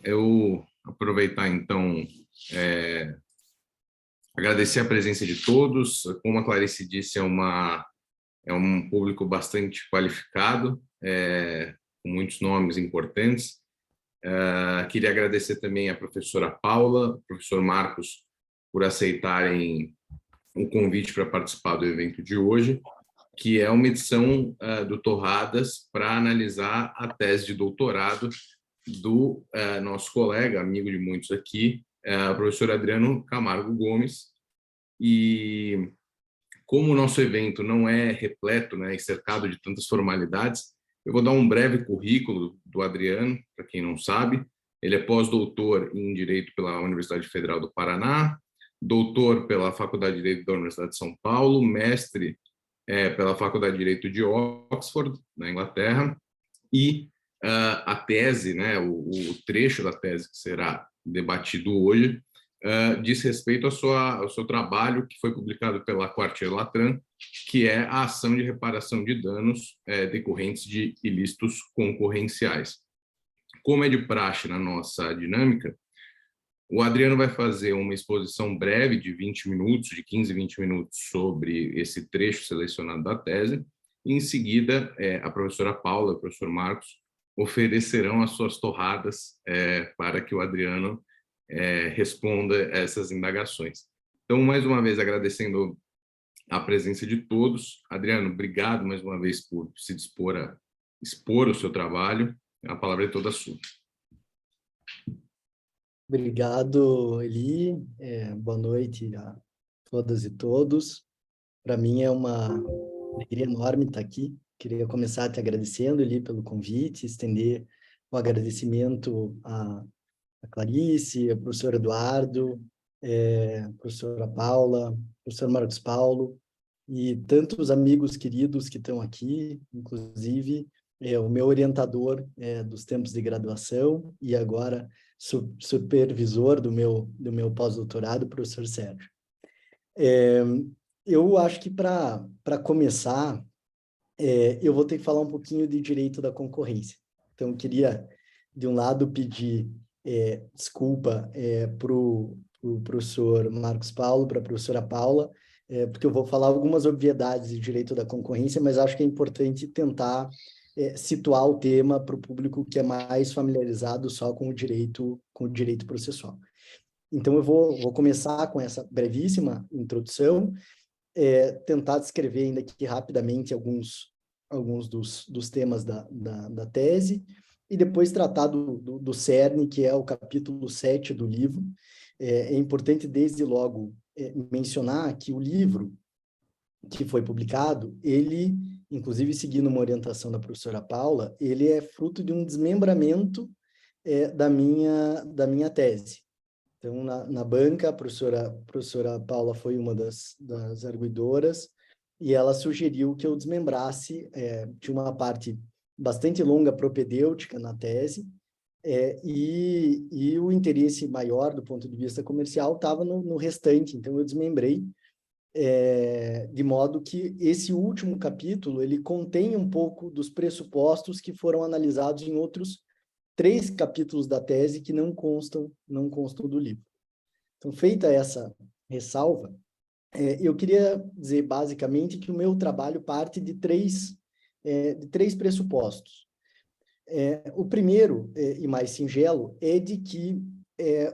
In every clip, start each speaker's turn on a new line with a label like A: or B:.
A: Eu aproveitar, então, agradecer a presença de todos. Como a Clarice disse, é um público bastante qualificado, com muitos nomes importantes. Queria agradecer também a professora Paula, o professor Marcos, por aceitarem o convite para participar do evento de hoje, que é uma edição do Torradas para analisar a tese de doutorado do nosso colega, amigo de muitos aqui, o professor Adriano Camargo Gomes. E como o nosso evento não é repleto, né, e cercado de tantas formalidades, eu vou dar um breve currículo do Adriano, para quem não sabe. Ele é pós-doutor em Direito pela Universidade Federal do Paraná, doutor pela Faculdade de Direito da Universidade de São Paulo, mestre pela Faculdade de Direito de Oxford, na Inglaterra, e a tese, né, o trecho da tese que será debatido hoje, diz respeito ao seu trabalho que foi publicado pela Quartier Latran, que é a ação de reparação de danos decorrentes de ilícitos concorrenciais. Como é de praxe na nossa dinâmica, o Adriano vai fazer uma exposição breve de 20 minutos, de 15 a 20 minutos, sobre esse trecho selecionado da tese, e em seguida a professora Paula e o professor Marcos oferecerão as suas torradas para que o Adriano responda essas indagações. Então, mais uma vez, agradecendo a presença de todos. Adriano, obrigado mais uma vez por se dispor a expor o seu trabalho. A palavra é toda sua.
B: Obrigado, Eli. Boa noite a todas e todos. Para mim é uma alegria enorme estar aqui. Queria começar te agradecendo, Eli, pelo convite, estender o agradecimento a Clarice, ao professor Eduardo, a professora Paula, professor Marcos Paulo e tantos amigos queridos que estão aqui, inclusive o meu orientador dos tempos de graduação e agora supervisor do meu pós-doutorado, professor Sérgio. Eu acho que para começar, eu vou ter que falar um pouquinho de direito da concorrência. Então, eu queria, de um lado, pedir desculpa para o professor Marcos Paulo, para a professora Paula, porque eu vou falar algumas obviedades de direito da concorrência, mas acho que é importante tentar situar o tema para o público que é mais familiarizado só com o direito processual. Então, eu vou começar com essa brevíssima introdução, tentar descrever ainda aqui rapidamente alguns dos temas da tese, e depois tratar do cerne, que é o capítulo 7 do livro. É importante, desde logo, mencionar que o livro que foi publicado, ele, inclusive seguindo uma orientação da professora Paula, ele é fruto de um desmembramento da minha tese. Então, na banca, a professora Paula foi uma das arguidoras, e ela sugeriu que eu desmembrasse de uma parte bastante longa propedêutica na tese, e o interesse maior do ponto de vista comercial estava no restante. Então, eu desmembrei, de modo que esse último capítulo ele contém um pouco dos pressupostos que foram analisados em outros 3 capítulos da tese que não constam do livro. Então, feita essa ressalva, eu queria dizer basicamente que o meu trabalho parte de três pressupostos. O primeiro, e mais singelo, é de que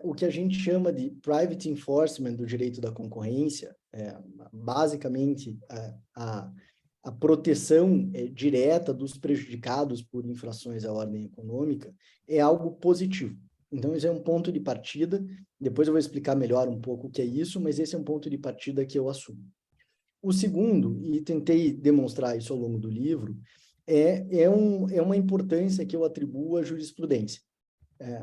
B: o que a gente chama de private enforcement do direito da concorrência, basicamente a proteção direta dos prejudicados por infrações à ordem econômica, é algo positivo. Então, esse é um ponto de partida. Depois eu vou explicar melhor um pouco o que é isso, mas esse é um ponto de partida que eu assumo. O segundo, e tentei demonstrar isso ao longo do livro, é uma importância que eu atribuo à jurisprudência.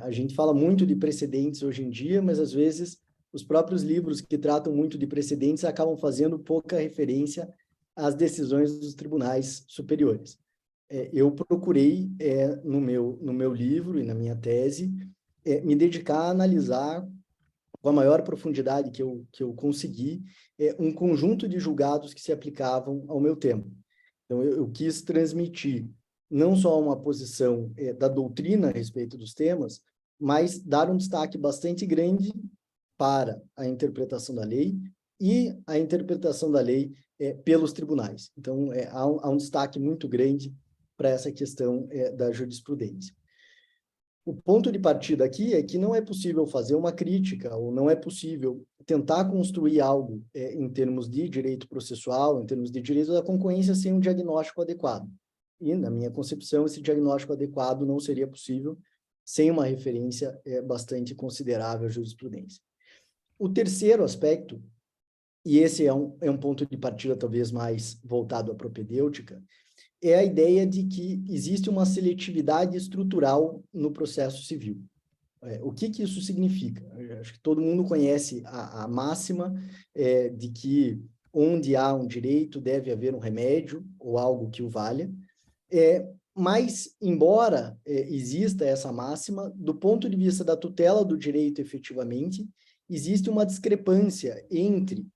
B: A gente fala muito de precedentes hoje em dia, mas às vezes os próprios livros que tratam muito de precedentes acabam fazendo pouca referência às decisões dos tribunais superiores. Eu procurei, no meu livro e na minha tese, me dedicar a analisar com a maior profundidade que eu consegui um conjunto de julgados que se aplicavam ao meu tema. Então, eu quis transmitir não só uma posição da doutrina a respeito dos temas, mas dar um destaque bastante grande para a interpretação da lei e a interpretação da lei pelos tribunais. Então, há um destaque muito grande para essa questão da jurisprudência. O ponto de partida aqui é que não é possível fazer uma crítica, ou não é possível tentar construir algo em termos de direito processual, em termos de direito da concorrência, sem um diagnóstico adequado. E, na minha concepção, esse diagnóstico adequado não seria possível sem uma referência bastante considerável à jurisprudência. O terceiro aspecto, e esse é um ponto de partida talvez mais voltado à propedêutica, é a ideia de que existe uma seletividade estrutural no processo civil. O que isso significa? Eu acho que todo mundo conhece a máxima de que onde há um direito deve haver um remédio ou algo que o valha, mas, embora exista essa máxima, do ponto de vista da tutela do direito efetivamente, existe uma discrepância entre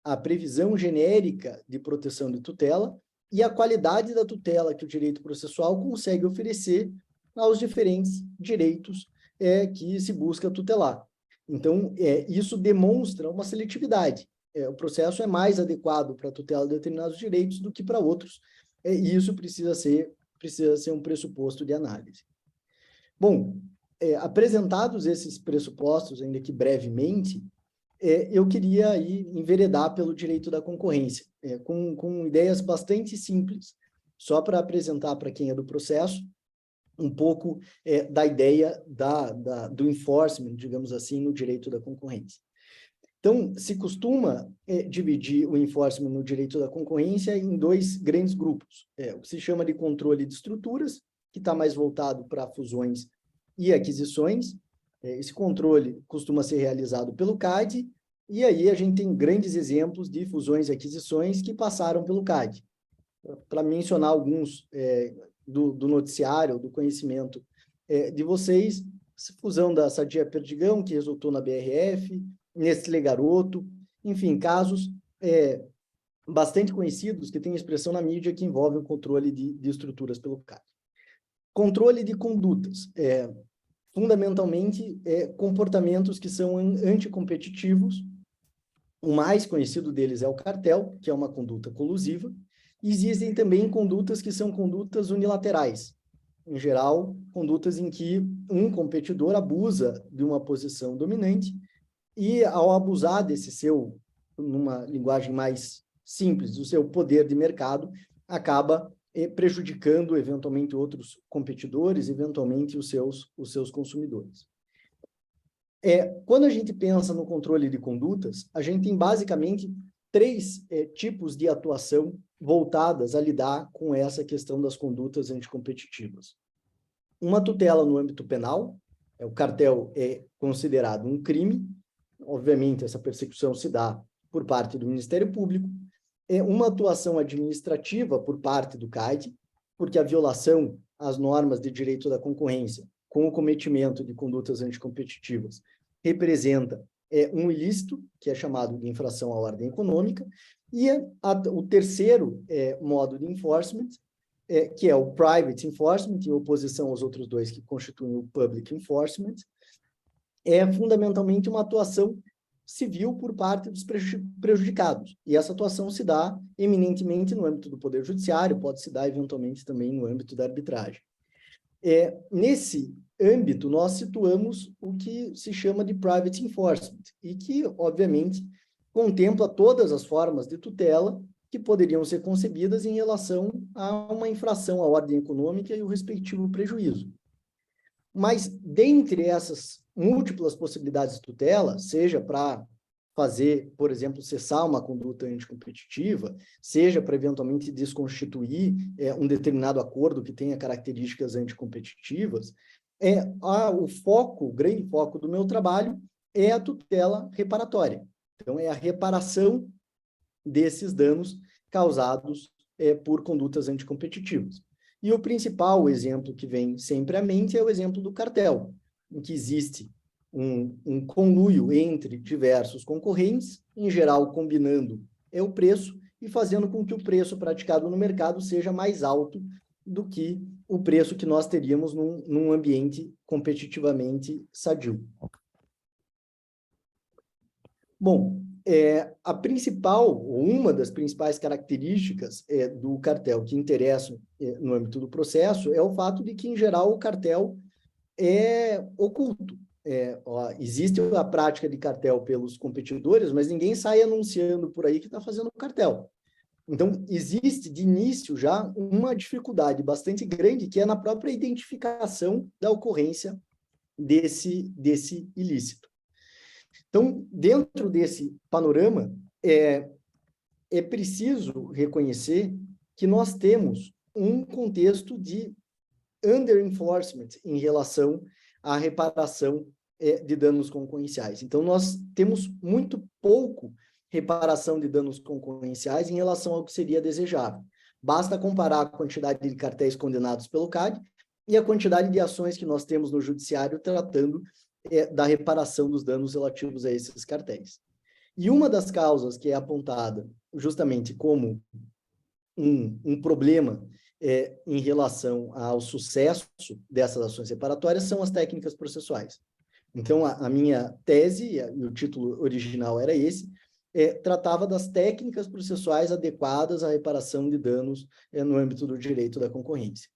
B: a previsão genérica de proteção de tutela e a qualidade da tutela que o direito processual consegue oferecer aos diferentes direitos que se busca tutelar. Então, isso demonstra uma seletividade. O processo é mais adequado para a tutela de determinados direitos do que para outros, e isso precisa ser um pressuposto de análise. Bom, apresentados esses pressupostos, ainda que brevemente, eu queria aí enveredar pelo direito da concorrência, com ideias bastante simples, só para apresentar para quem é do processo um pouco da ideia do enforcement, digamos assim, no direito da concorrência. Então, se costuma dividir o enforcement no direito da concorrência em dois grandes grupos. O que se chama de controle de estruturas, que está mais voltado para fusões e aquisições. Esse controle costuma ser realizado pelo CAD, e aí a gente tem grandes exemplos de fusões e aquisições que passaram pelo CAD. Para mencionar alguns do noticiário, do conhecimento de vocês, fusão da Sadia Perdigão, que resultou na BRF, Nestlé Garoto, enfim, casos bastante conhecidos que têm expressão na mídia que envolvem o controle de estruturas pelo CAD. Controle de condutas, fundamentalmente, comportamentos que são anticompetitivos. O mais conhecido deles é o cartel, que é uma conduta colusiva. Existem também condutas que são condutas unilaterais, em geral, condutas em que um competidor abusa de uma posição dominante e, ao abusar desse seu, numa linguagem mais simples, do seu poder de mercado, acaba prejudicando, eventualmente, outros competidores, eventualmente, os seus consumidores. Quando a gente pensa no controle de condutas, a gente tem, basicamente, três tipos de atuação voltadas a lidar com essa questão das condutas anticompetitivas. Uma tutela no âmbito penal, o cartel é considerado um crime, obviamente essa persecução se dá por parte do Ministério Público, uma atuação administrativa por parte do CAD, porque a violação às normas de direito da concorrência, com o cometimento de condutas anticompetitivas, representa um ilícito, que é chamado de infração à ordem econômica, e o terceiro modo de enforcement, que é o private enforcement, em oposição aos outros dois que constituem o public enforcement, é fundamentalmente uma atuação civil por parte dos prejudicados. E essa atuação se dá eminentemente no âmbito do Poder Judiciário, pode se dar eventualmente também no âmbito da arbitragem. Nesse âmbito, nós situamos o que se chama de private enforcement, e que, obviamente, contempla todas as formas de tutela que poderiam ser concebidas em relação a uma infração à ordem econômica e o respectivo prejuízo. Mas, dentre essas múltiplas possibilidades de tutela, seja para fazer, por exemplo, cessar uma conduta anticompetitiva, seja para eventualmente desconstituir um determinado acordo que tenha características anticompetitivas, o grande foco do meu trabalho é a tutela reparatória. Então, é a reparação desses danos causados por condutas anticompetitivas. E o principal exemplo que vem sempre à mente é o exemplo do cartel, em que existe um conluio entre diversos concorrentes, em geral combinando o preço e fazendo com que o preço praticado no mercado seja mais alto do que o preço que nós teríamos num ambiente competitivamente sadio. Bom, a principal, ou uma das principais características do cartel que interessam no âmbito do processo é o fato de que, em geral, o cartel é oculto. Existe a prática de cartel pelos competidores, mas ninguém sai anunciando por aí que está fazendo cartel. Então, existe, de início, já uma dificuldade bastante grande, que é na própria identificação da ocorrência desse ilícito. Então, dentro desse panorama, é preciso reconhecer que nós temos um contexto de under-enforcement em relação à reparação de danos concorrenciais. Então, nós temos muito pouco reparação de danos concorrenciais em relação ao que seria desejável. Basta comparar a quantidade de cartéis condenados pelo CAD e a quantidade de ações que nós temos no judiciário tratando da reparação dos danos relativos a esses cartéis. E uma das causas que é apontada justamente como um problema em relação ao sucesso dessas ações reparatórias são as técnicas processuais. Então, a minha tese, e o título original era esse, tratava das técnicas processuais adequadas à reparação de danos no âmbito do direito da concorrência.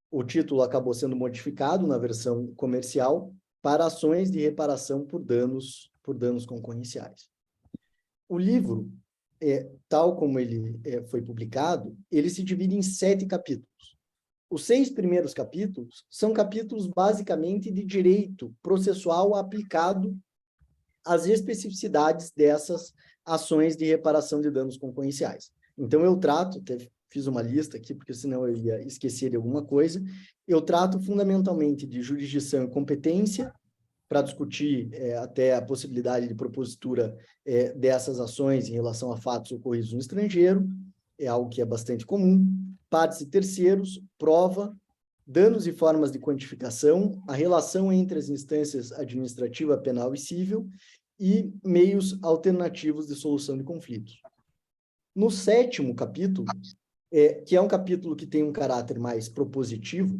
B: O título acabou sendo modificado na versão comercial para ações de reparação por danos concorrenciais. O livro, tal como ele foi publicado, ele se divide em 7 capítulos. Os 6 primeiros capítulos são capítulos basicamente de direito processual aplicado às especificidades dessas ações de reparação de danos concorrenciais. Então, eu trato, fiz uma lista aqui, porque senão eu ia esquecer de alguma coisa, eu trato fundamentalmente de jurisdição e competência, para discutir até a possibilidade de propositura dessas ações em relação a fatos ocorridos no estrangeiro, é algo que é bastante comum, partes e terceiros, prova, danos e formas de quantificação, a relação entre as instâncias administrativa, penal e civil, e meios alternativos de solução de conflitos. No 7º capítulo, que é um capítulo que tem um caráter mais propositivo,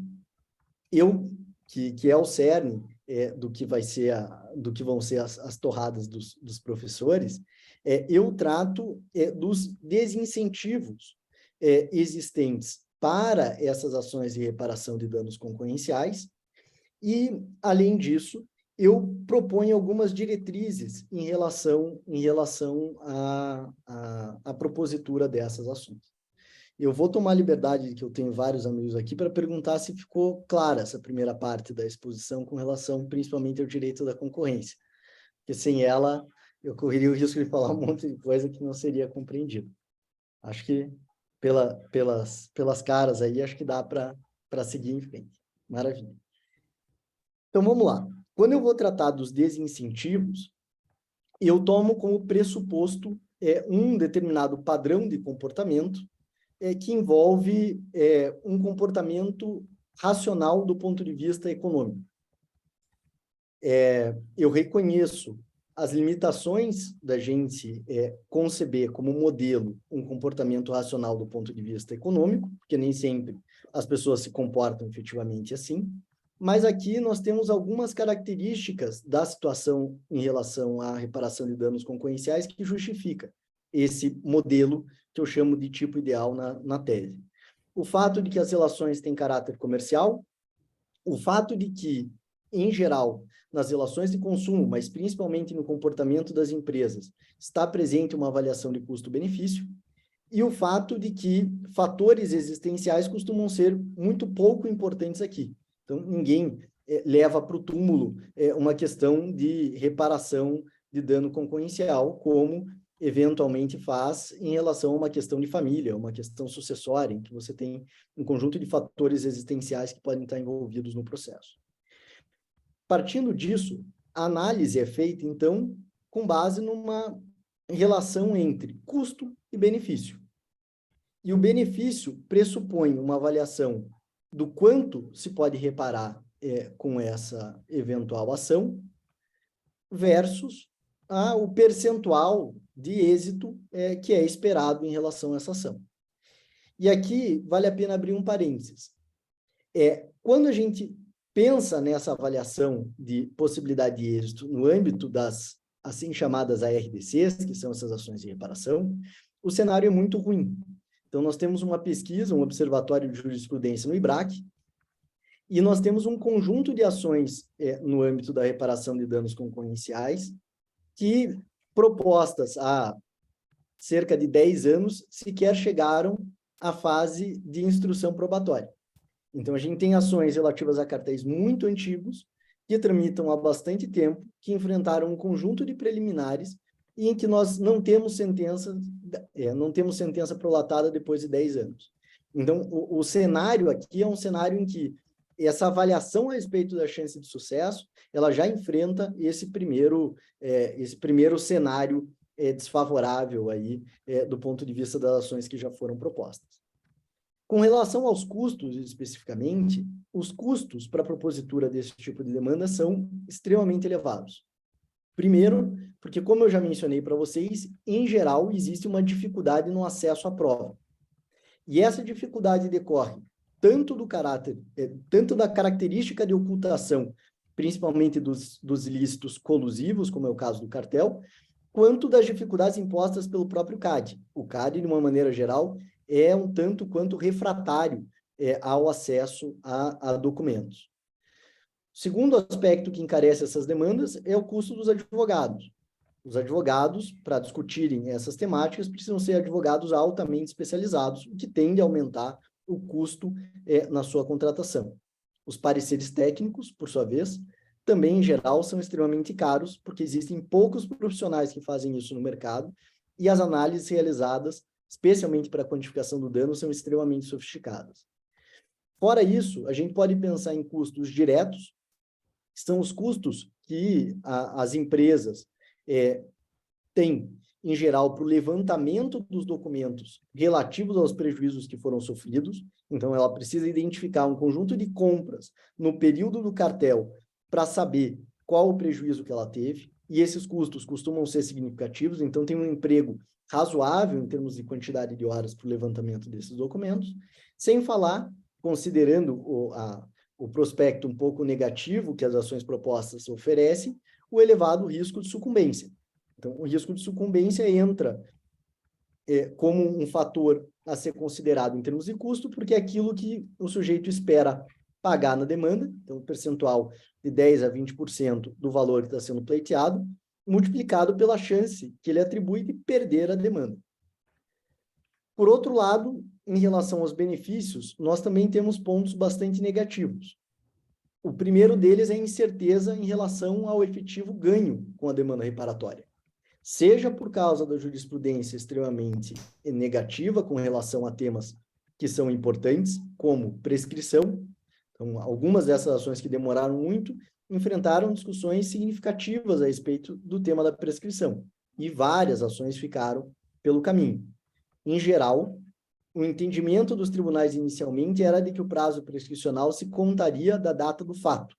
B: que é o cerne do que vão ser as torradas dos professores, eu trato dos desincentivos existentes para essas ações de reparação de danos concorrenciais e, além disso, eu proponho algumas diretrizes em relação à propositura dessas ações. Eu vou tomar a liberdade de que eu tenho vários amigos aqui para perguntar se ficou clara essa primeira parte da exposição com relação principalmente ao direito da concorrência, porque sem ela eu correria o risco de falar um monte de coisa que não seria compreendido. Acho que pelas caras aí, acho que dá para seguir em frente. Maravilha. Então, vamos lá. Quando eu vou tratar dos desincentivos, eu tomo como pressuposto um determinado padrão de comportamento que envolve um comportamento racional do ponto de vista econômico. Eu reconheço as limitações da gente conceber como modelo um comportamento racional do ponto de vista econômico, porque nem sempre as pessoas se comportam efetivamente assim, mas aqui nós temos algumas características da situação em relação à reparação de danos concorrenciais que justifica esse modelo que eu chamo de tipo ideal na tese. O fato de que as relações têm caráter comercial, o fato de que, em geral, nas relações de consumo, mas principalmente no comportamento das empresas, está presente uma avaliação de custo-benefício, e o fato de que fatores existenciais costumam ser muito pouco importantes aqui. Então, ninguém leva para o túmulo uma questão de reparação de dano concorrencial, como eventualmente faz em relação a uma questão de família, uma questão sucessória, em que você tem um conjunto de fatores existenciais que podem estar envolvidos no processo. Partindo disso, a análise é feita, então, com base numa relação entre custo e benefício. E o benefício pressupõe uma avaliação do quanto se pode reparar com essa eventual ação versus o percentual de êxito que é esperado em relação a essa ação. E aqui vale a pena abrir um parênteses. Quando a gente pensa nessa avaliação de possibilidade de êxito no âmbito das assim chamadas ARDCs, que são essas ações de reparação, o cenário é muito ruim. Então, nós temos uma pesquisa, um observatório de jurisprudência no IBRAC, e nós temos um conjunto de ações no âmbito da reparação de danos concorrenciais que, propostas há cerca de 10 anos, sequer chegaram à fase de instrução probatória. Então, a gente tem ações relativas a cartéis muito antigos, que tramitam há bastante tempo, que enfrentaram um conjunto de preliminares e em que nós não temos sentença prolatada depois de 10 anos. Então, o cenário aqui é um cenário em que essa avaliação a respeito da chance de sucesso, ela já enfrenta esse primeiro cenário desfavorável aí, do ponto de vista das ações que já foram propostas. Com relação aos custos, especificamente, os custos para a propositura desse tipo de demanda são extremamente elevados. Primeiro, porque, como eu já mencionei para vocês, em geral, existe uma dificuldade no acesso à prova. E essa dificuldade decorre tanto da característica de ocultação, principalmente dos ilícitos colusivos, como é o caso do cartel, quanto das dificuldades impostas pelo próprio CAD. O CAD, de uma maneira geral, é um tanto quanto refratário ao acesso a documentos. O segundo aspecto que encarece essas demandas é o custo dos advogados. Os advogados, para discutirem essas temáticas, precisam ser advogados altamente especializados, o que tende a aumentar o custo na sua contratação. Os pareceres técnicos, por sua vez, também, em geral, são extremamente caros, porque existem poucos profissionais que fazem isso no mercado, e as análises realizadas, especialmente para a quantificação do dano, são extremamente sofisticadas. Fora isso, a gente pode pensar em custos diretos, que são os custos que as empresas têm, em geral, para o levantamento dos documentos relativos aos prejuízos que foram sofridos. Então, ela precisa identificar um conjunto de compras no período do cartel para saber qual o prejuízo que ela teve, e esses custos costumam ser significativos, então tem um emprego razoável em termos de quantidade de horas para o levantamento desses documentos, sem falar, considerando o prospecto um pouco negativo que as ações propostas oferecem, o elevado risco de sucumbência. Então, o risco de sucumbência entra como um fator a ser considerado em termos de custo, porque é aquilo que o sujeito espera pagar na demanda, então o percentual de 10% a 20% do valor que está sendo pleiteado, multiplicado pela chance que ele atribui de perder a demanda. Por outro lado, em relação aos benefícios, nós também temos pontos bastante negativos. O primeiro deles é a incerteza em relação ao efetivo ganho com a demanda reparatória. Seja por causa da jurisprudência extremamente negativa com relação a temas que são importantes, como prescrição. Então, algumas dessas ações que demoraram muito enfrentaram discussões significativas a respeito do tema da prescrição, e várias ações ficaram pelo caminho. Em geral, o entendimento dos tribunais inicialmente era de que o prazo prescricional se contaria da data do fato.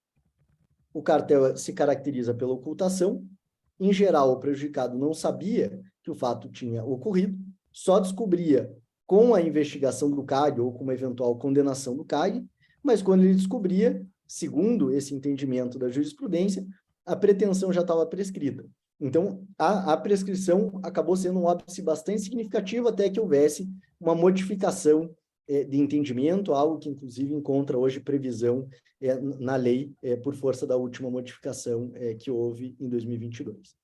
B: O cartel se caracteriza pela ocultação. Em geral, o prejudicado não sabia que o fato tinha ocorrido, só descobria com a investigação do CAD ou com uma eventual condenação do CAD, mas quando ele descobria, segundo esse entendimento da jurisprudência, a pretensão já estava prescrita. Então, a prescrição acabou sendo um óbice bastante significativo até que houvesse uma modificação de entendimento, algo que, inclusive, encontra hoje previsão na lei por força da última modificação que houve em 2022.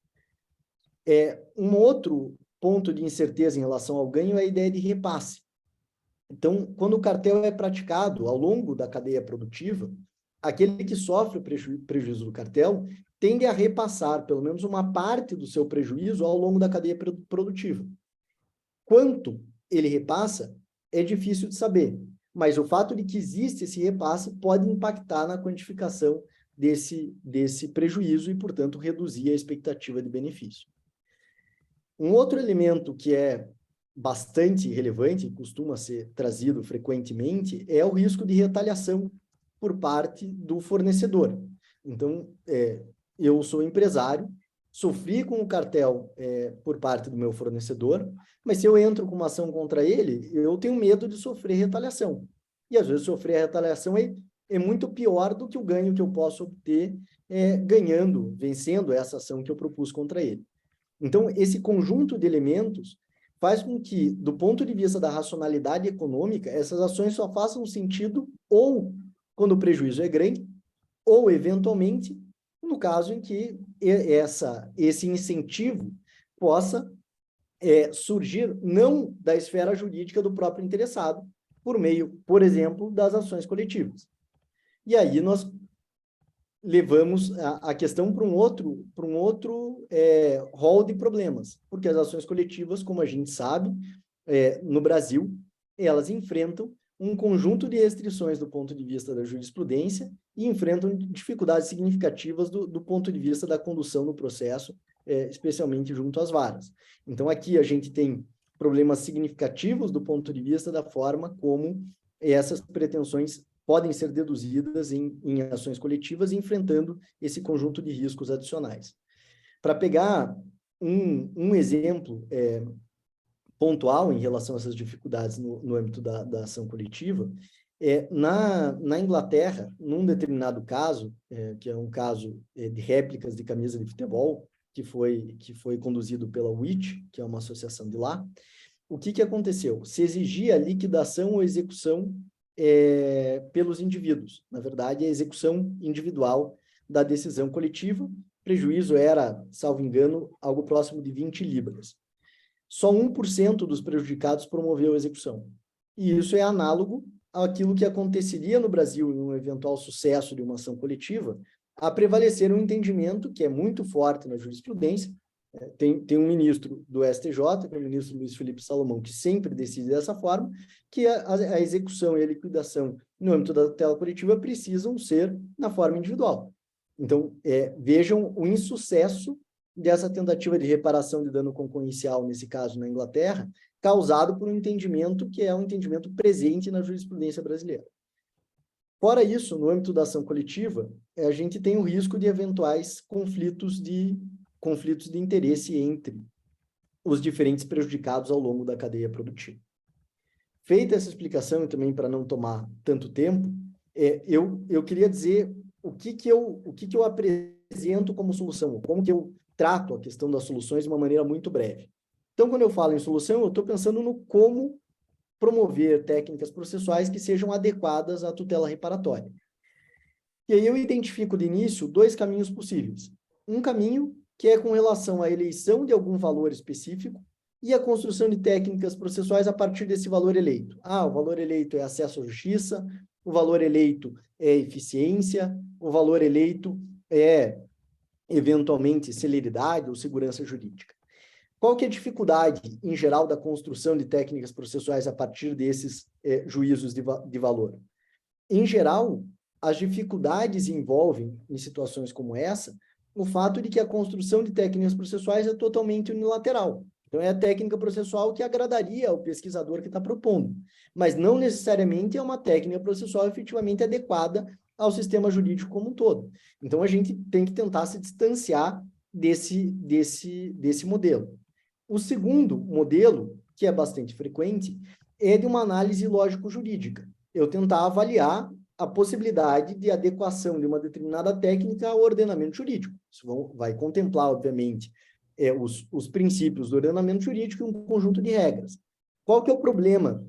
B: Um outro ponto de incerteza em relação ao ganho é a ideia de repasse. Então, quando o cartel é praticado ao longo da cadeia produtiva, aquele que sofre o prejuízo do cartel tende a repassar pelo menos uma parte do seu prejuízo ao longo da cadeia produtiva. Quanto ele repassa é difícil de saber, mas o fato de que existe esse repasse pode impactar na quantificação desse prejuízo e, portanto, reduzir a expectativa de benefício. Um outro elemento que é bastante relevante e costuma ser trazido frequentemente é o risco de retaliação por parte do fornecedor. Então, eu sou empresário, sofri com o cartel por parte do meu fornecedor, mas se eu entro com uma ação contra ele, eu tenho medo de sofrer retaliação. E às vezes sofrer a retaliação é muito pior do que o ganho que eu posso obter ganhando, vencendo essa ação que eu propus contra ele. Então, esse conjunto de elementos faz com que, do ponto de vista da racionalidade econômica, essas ações só façam sentido ou quando o prejuízo é grande, ou, eventualmente, no caso em que esse incentivo possa surgir não da esfera jurídica do próprio interessado, por meio, por exemplo, das ações coletivas. E aí nós levamos a questão para um outro rol de problemas, porque as ações coletivas, como a gente sabe, no Brasil, elas enfrentam um conjunto de restrições do ponto de vista da jurisprudência e enfrentam dificuldades significativas do ponto de vista da condução do processo, especialmente junto às varas. Então, aqui a gente tem problemas significativos do ponto de vista da forma como essas pretensões podem ser deduzidas em ações coletivas, enfrentando esse conjunto de riscos adicionais. Para pegar um exemplo pontual em relação a essas dificuldades no âmbito da ação coletiva, na Inglaterra, num determinado caso, que é um caso de réplicas de camisa de futebol, que foi conduzido pela WIT, que é uma associação de lá, o que aconteceu? Se exigia a liquidação ou execução pelos indivíduos. Na verdade, a execução individual da decisão coletiva. O prejuízo era, salvo engano, algo próximo de 20 libras. Só 1% dos prejudicados promoveu a execução. E isso é análogo àquilo que aconteceria no Brasil em um eventual sucesso de uma ação coletiva, a prevalecer um entendimento que é muito forte na jurisprudência. Tem um ministro do STJ, que é o ministro Luiz Felipe Salomão, que sempre decide dessa forma, que a execução e a liquidação no âmbito da tutela coletiva precisam ser na forma individual. Então, vejam o insucesso dessa tentativa de reparação de dano concorrencial, nesse caso na Inglaterra, causado por um entendimento que é um entendimento presente na jurisprudência brasileira. Fora isso, no âmbito da ação coletiva, a gente tem o risco de eventuais conflitos de interesse entre os diferentes prejudicados ao longo da cadeia produtiva. Feita essa explicação, e também para não tomar tanto tempo, eu queria dizer o que eu apresento como solução, como que eu trato a questão das soluções de uma maneira muito breve. Então, quando eu falo em solução, eu estou pensando no como promover técnicas processuais que sejam adequadas à tutela reparatória. E aí eu identifico de início 2 caminhos possíveis. Um caminho que é com relação à eleição de algum valor específico e a construção de técnicas processuais a partir desse valor eleito. O valor eleito é acesso à justiça, o valor eleito é eficiência, o valor eleito é, eventualmente, celeridade ou segurança jurídica. Qual que é a dificuldade, em geral, da construção de técnicas processuais a partir desses juízos de valor? Em geral, as dificuldades envolvem, em situações como essa, o fato de que a construção de técnicas processuais é totalmente unilateral. Então, é a técnica processual que agradaria ao pesquisador que está propondo, mas não necessariamente é uma técnica processual efetivamente adequada ao sistema jurídico como um todo. Então, a gente tem que tentar se distanciar desse modelo. O segundo modelo, que é bastante frequente, é de uma análise lógico-jurídica. Eu tentar avaliar a possibilidade de adequação de uma determinada técnica ao ordenamento jurídico. Isso vai contemplar, obviamente, os princípios do ordenamento jurídico e um conjunto de regras. Qual que é o problema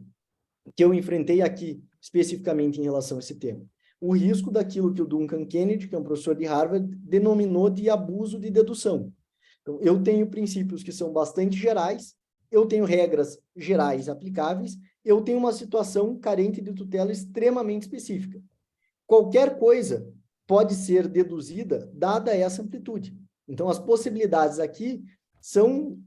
B: que eu enfrentei aqui, especificamente em relação a esse tema? O risco daquilo que o Duncan Kennedy, que é um professor de Harvard, denominou de abuso de dedução. Então, eu tenho princípios que são bastante gerais, eu tenho regras gerais aplicáveis, eu tenho uma situação carente de tutela extremamente específica. Qualquer coisa pode ser deduzida dada essa amplitude. Então, as possibilidades aqui são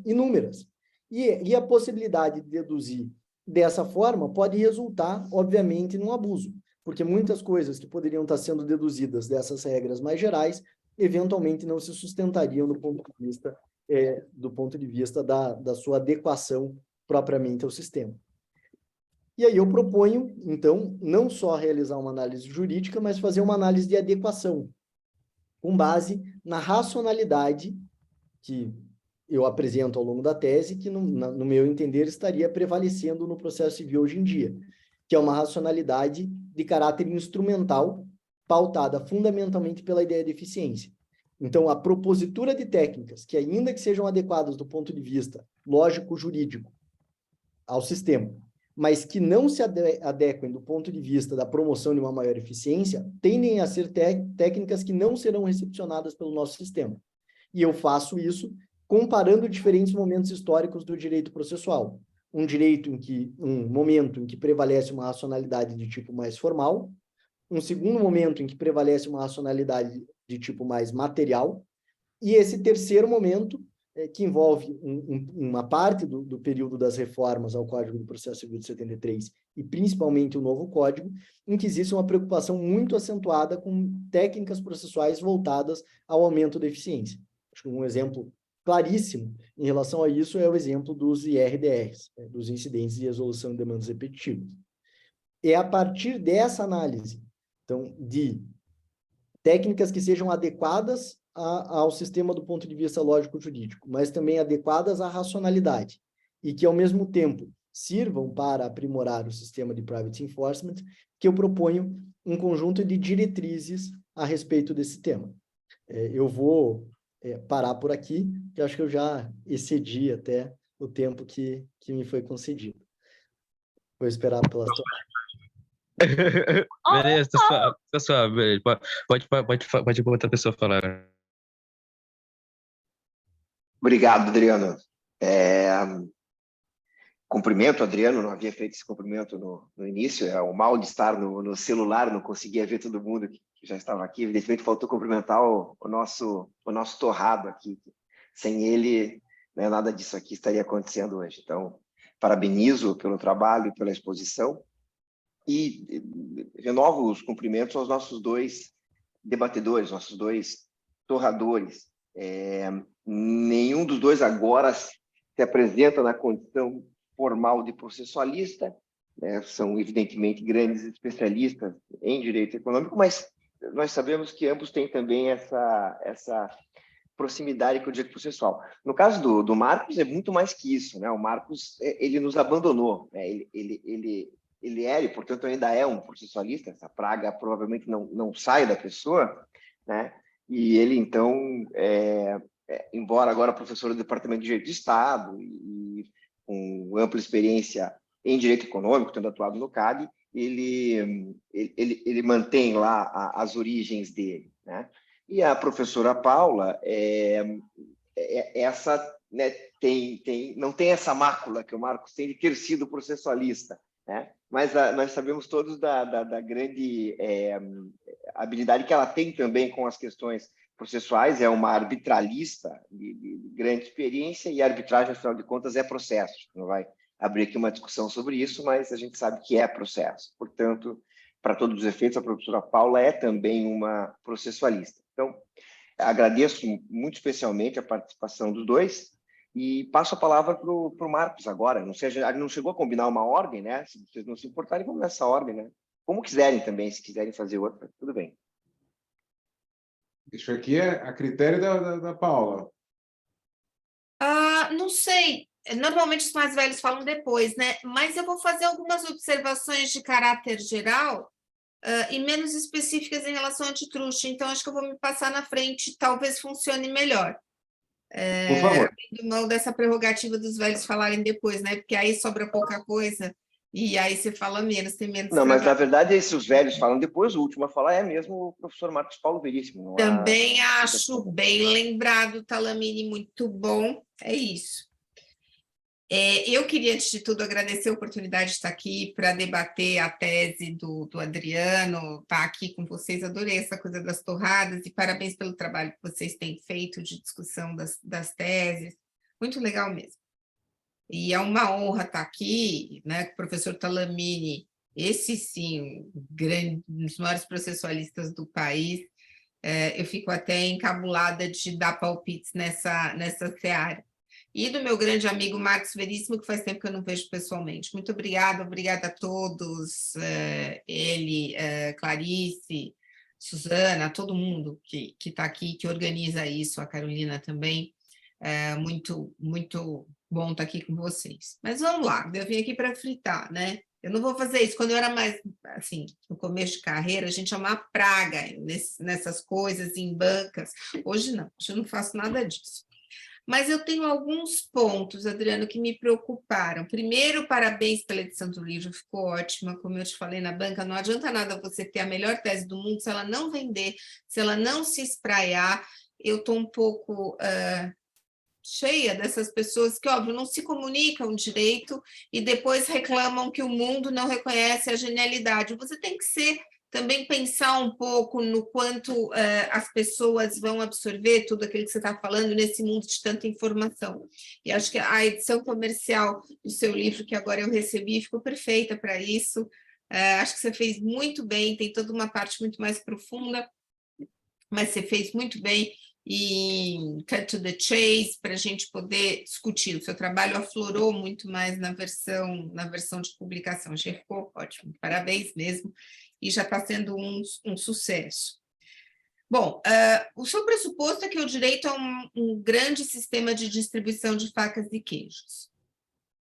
B: inúmeras. E a possibilidade de deduzir dessa forma pode resultar, obviamente, num abuso, porque muitas coisas que poderiam estar sendo deduzidas dessas regras mais gerais eventualmente não se sustentariam do ponto de vista da sua adequação propriamente ao sistema. E aí eu proponho, então, não só realizar uma análise jurídica, mas fazer uma análise de adequação. com base na racionalidade que eu apresento ao longo da tese, que, no meu entender, estaria prevalecendo no processo civil hoje em dia, que é uma racionalidade de caráter instrumental, pautada fundamentalmente pela ideia de eficiência. Então, a propositura de técnicas que, ainda que sejam adequadas do ponto de vista lógico-jurídico ao sistema, mas que não se adequem do ponto de vista da promoção de uma maior eficiência, tendem a ser técnicas que não serão recepcionadas pelo nosso sistema. E eu faço isso comparando diferentes momentos históricos do direito processual. Um momento em que prevalece uma racionalidade de tipo mais formal, um segundo momento em que prevalece uma racionalidade de tipo mais material, e esse terceiro momento, que envolve uma parte do período das reformas ao Código do Processo Civil de 73, e principalmente o novo Código, em que existe uma preocupação muito acentuada com técnicas processuais voltadas ao aumento da eficiência. Acho que um exemplo claríssimo em relação a isso é o exemplo dos IRDRs, dos incidentes de resolução de demandas repetitivas. É a partir dessa análise, então, de técnicas que sejam adequadas ao sistema do ponto de vista lógico-jurídico, mas também adequadas à racionalidade, e que, ao mesmo tempo, sirvam para aprimorar o sistema de private enforcement, que eu proponho um conjunto de diretrizes a respeito desse tema. Eu vou parar por aqui, que acho que eu já excedi até o tempo que me foi concedido. Vou esperar pelas
C: Beleza, pessoal, beleza. Pode botar a pessoa falar.
D: Obrigado, Adriano. Cumprimento, Adriano, não havia feito esse cumprimento no início, é o mal de estar no celular, não conseguia ver todo mundo que já estava aqui, evidentemente faltou cumprimentar o nosso torrado aqui, sem ele, né, nada disso aqui estaria acontecendo hoje. Então, parabenizo pelo trabalho e pela exposição, e renovo os cumprimentos aos nossos dois debatedores, nossos dois torradores. Nenhum dos dois agora se apresenta na condição formal de processualista, né? São evidentemente grandes especialistas em direito econômico, mas nós sabemos que ambos têm também essa proximidade com o direito processual. No caso do Marcos, é muito mais que isso, né? O Marcos, ele nos abandonou, né? Ele era, e portanto ainda é um processualista, essa praga provavelmente não sai da pessoa, né? E ele, então, embora agora professor do Departamento de Direito de Estado e com ampla experiência em direito econômico, tendo atuado no CAD, ele mantém lá as origens dele, né? E a professora Paula, essa, né, não tem essa mácula que o Marcos tem de ter sido processualista, né? Mas nós sabemos todos da grande habilidade que ela tem também com as questões processuais, é uma arbitralista de grande experiência, e a arbitragem, afinal de contas, é processo. Não vai abrir aqui uma discussão sobre isso, mas a gente sabe que é processo. Portanto, para todos os efeitos, a professora Paula é também uma processualista. Então, agradeço muito especialmente a participação dos dois e passo a palavra para o Marcos agora. Não sei, a gente não chegou a combinar uma ordem, né? Se vocês não se importarem, vamos nessa ordem, né? Como quiserem também, se quiserem fazer outra, tudo bem.
E: Isso aqui é a critério da Paula.
F: Não sei. Normalmente os mais velhos falam depois, né? Mas eu vou fazer algumas observações de caráter geral e menos específicas em relação ao antitruste. Então, acho que eu vou me passar na frente, talvez funcione melhor.
D: Por favor.
F: Abrindo mão dessa prerrogativa dos velhos falarem depois, né? Porque aí sobra pouca coisa e aí você fala menos, tem menos
D: Não,
F: trabalho.
D: mas na verdade, se os velhos falam depois, o último a falar é mesmo o professor Marcos Paulo Veríssimo.
F: Também acho bem lembrado, Talamini, muito bom. É isso. Eu queria, antes de tudo, agradecer a oportunidade de estar aqui para debater a tese do Adriano, estar aqui com vocês. Adorei essa coisa das torradas e parabéns pelo trabalho que vocês têm feito de discussão das teses. Muito legal mesmo. E é uma honra estar aqui, né, com o professor Talamini, esse sim, um dos maiores processualistas do país. Eu fico até encabulada de dar palpites nessa seara. E do meu grande amigo Marcos Veríssimo, que faz tempo que eu não vejo pessoalmente. Muito obrigada a todos, ele, Clarice, Suzana, todo mundo que está aqui, que organiza isso, a Carolina também. É muito bom estar aqui com vocês. Mas vamos lá, eu vim aqui para fritar, né? Eu não vou fazer isso. Quando eu era mais, assim, no começo de carreira, a gente é uma praga nessas coisas, em bancas. Hoje não, hoje eu não faço nada disso. Mas eu tenho alguns pontos, Adriano, que me preocuparam. Primeiro, parabéns pela edição do livro, ficou ótima. Como eu te falei na banca, não adianta nada você ter a melhor tese do mundo se ela não vender, se ela não se espraiar. Eu estou um pouco cheia dessas pessoas que, óbvio, não se comunicam direito e depois reclamam que o mundo não reconhece a genialidade. Você tem que também pensar um pouco no quanto as pessoas vão absorver tudo aquilo que você está falando nesse mundo de tanta informação. E acho que a edição comercial do seu livro, que agora eu recebi, ficou perfeita para isso. Acho que você fez muito bem, tem toda uma parte muito mais profunda, mas você fez muito bem e cut to the chase para a gente poder discutir. O seu trabalho aflorou muito mais na versão de publicação. Achei que ficou ótimo, parabéns mesmo. E já está sendo um sucesso. Bom, o seu pressuposto é que o direito é um grande sistema de distribuição de facas e queijos.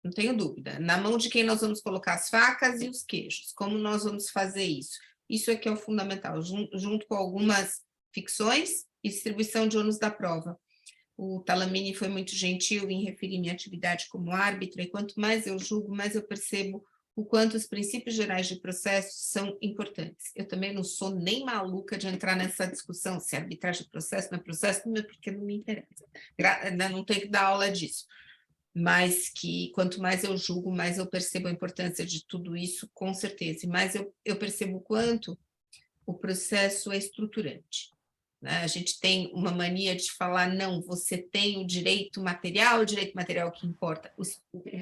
F: Não tenho dúvida. Na mão de quem nós vamos colocar as facas e os queijos? Como nós vamos fazer isso? Isso é que é o fundamental, junto com algumas ficções e distribuição de ônus da prova. O Talamini foi muito gentil em referir minha atividade como árbitro, e quanto mais eu julgo, mais eu percebo o quanto os princípios gerais de processo são importantes. Eu também não sou nem maluca de entrar nessa discussão se arbitragem de processo não é processo, porque não me interessa. Não tenho que dar aula disso. Mas que quanto mais eu julgo, mais eu percebo a importância de tudo isso, com certeza. E mais eu percebo o quanto o processo é estruturante. A gente tem uma mania de falar, não, você tem o direito material que importa. O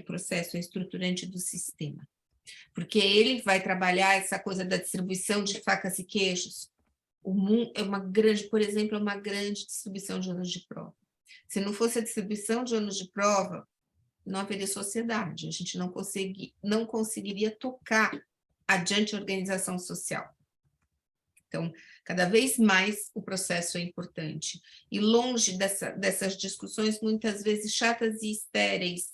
F: processo é estruturante do sistema. Porque ele vai trabalhar essa coisa da distribuição de facas e queijos. O mundo é por exemplo, é uma grande distribuição de ônus de prova. Se não fosse a distribuição de ônus de prova, não haveria sociedade. A gente não conseguiria tocar adiante a organização social. Então, cada vez mais o processo é importante. E longe dessas discussões, muitas vezes chatas e estéreis,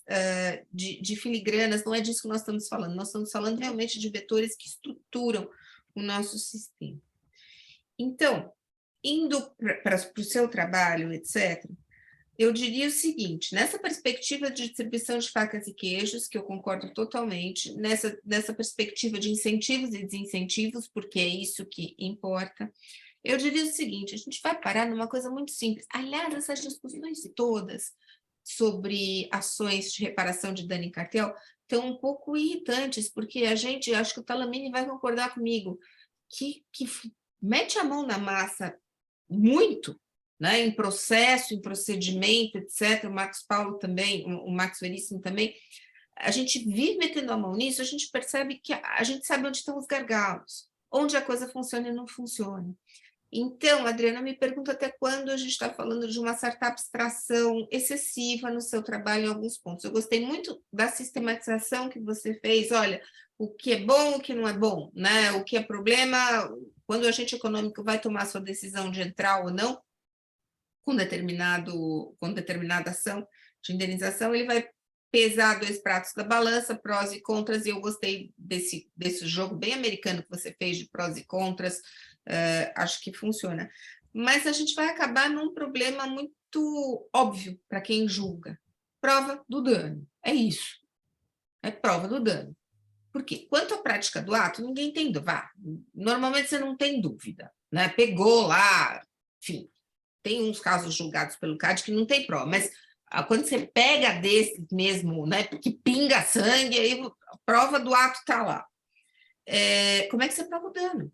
F: de filigranas, não é disso que nós estamos falando. Nós estamos falando realmente de vetores que estruturam o nosso sistema. Então, indo para o seu trabalho, etc., eu diria o seguinte, nessa perspectiva de distribuição de facas e queijos, que eu concordo totalmente, nessa perspectiva de incentivos e desincentivos, porque é isso que importa, eu diria o seguinte, a gente vai parar numa coisa muito simples. Aliás, essas discussões todas sobre ações de reparação de dano em cartel estão um pouco irritantes, porque acho que o Talamini vai concordar comigo, que mete a mão na massa muito, né, em processo, em procedimento, etc. O Marcos Paulo também, o Max Veríssimo também. A gente vive metendo a mão nisso, a gente percebe que a gente sabe onde estão os gargalos, onde a coisa funciona e não funciona. Então, Adriana, me pergunta até quando a gente está falando de uma certa abstração excessiva no seu trabalho em alguns pontos. Eu gostei muito da sistematização que você fez, olha, o que é bom, o que não é bom, né? O que é problema, quando o agente econômico vai tomar sua decisão de entrar ou não, com determinada ação de indenização, ele vai pesar dois pratos da balança, prós e contras, e eu gostei desse jogo bem americano que você fez de prós e contras, acho que funciona. Mas a gente vai acabar num problema muito óbvio para quem julga. Prova do dano, é isso. É prova do dano. Por quê? Quanto à prática do ato, ninguém tem dúvida. Normalmente você não tem dúvida, né? Pegou lá, enfim. Tem uns casos julgados pelo CAD que não tem prova, mas quando você pega desses mesmo, né, que pinga sangue, aí a prova do ato está lá. Como é que você prova o dano?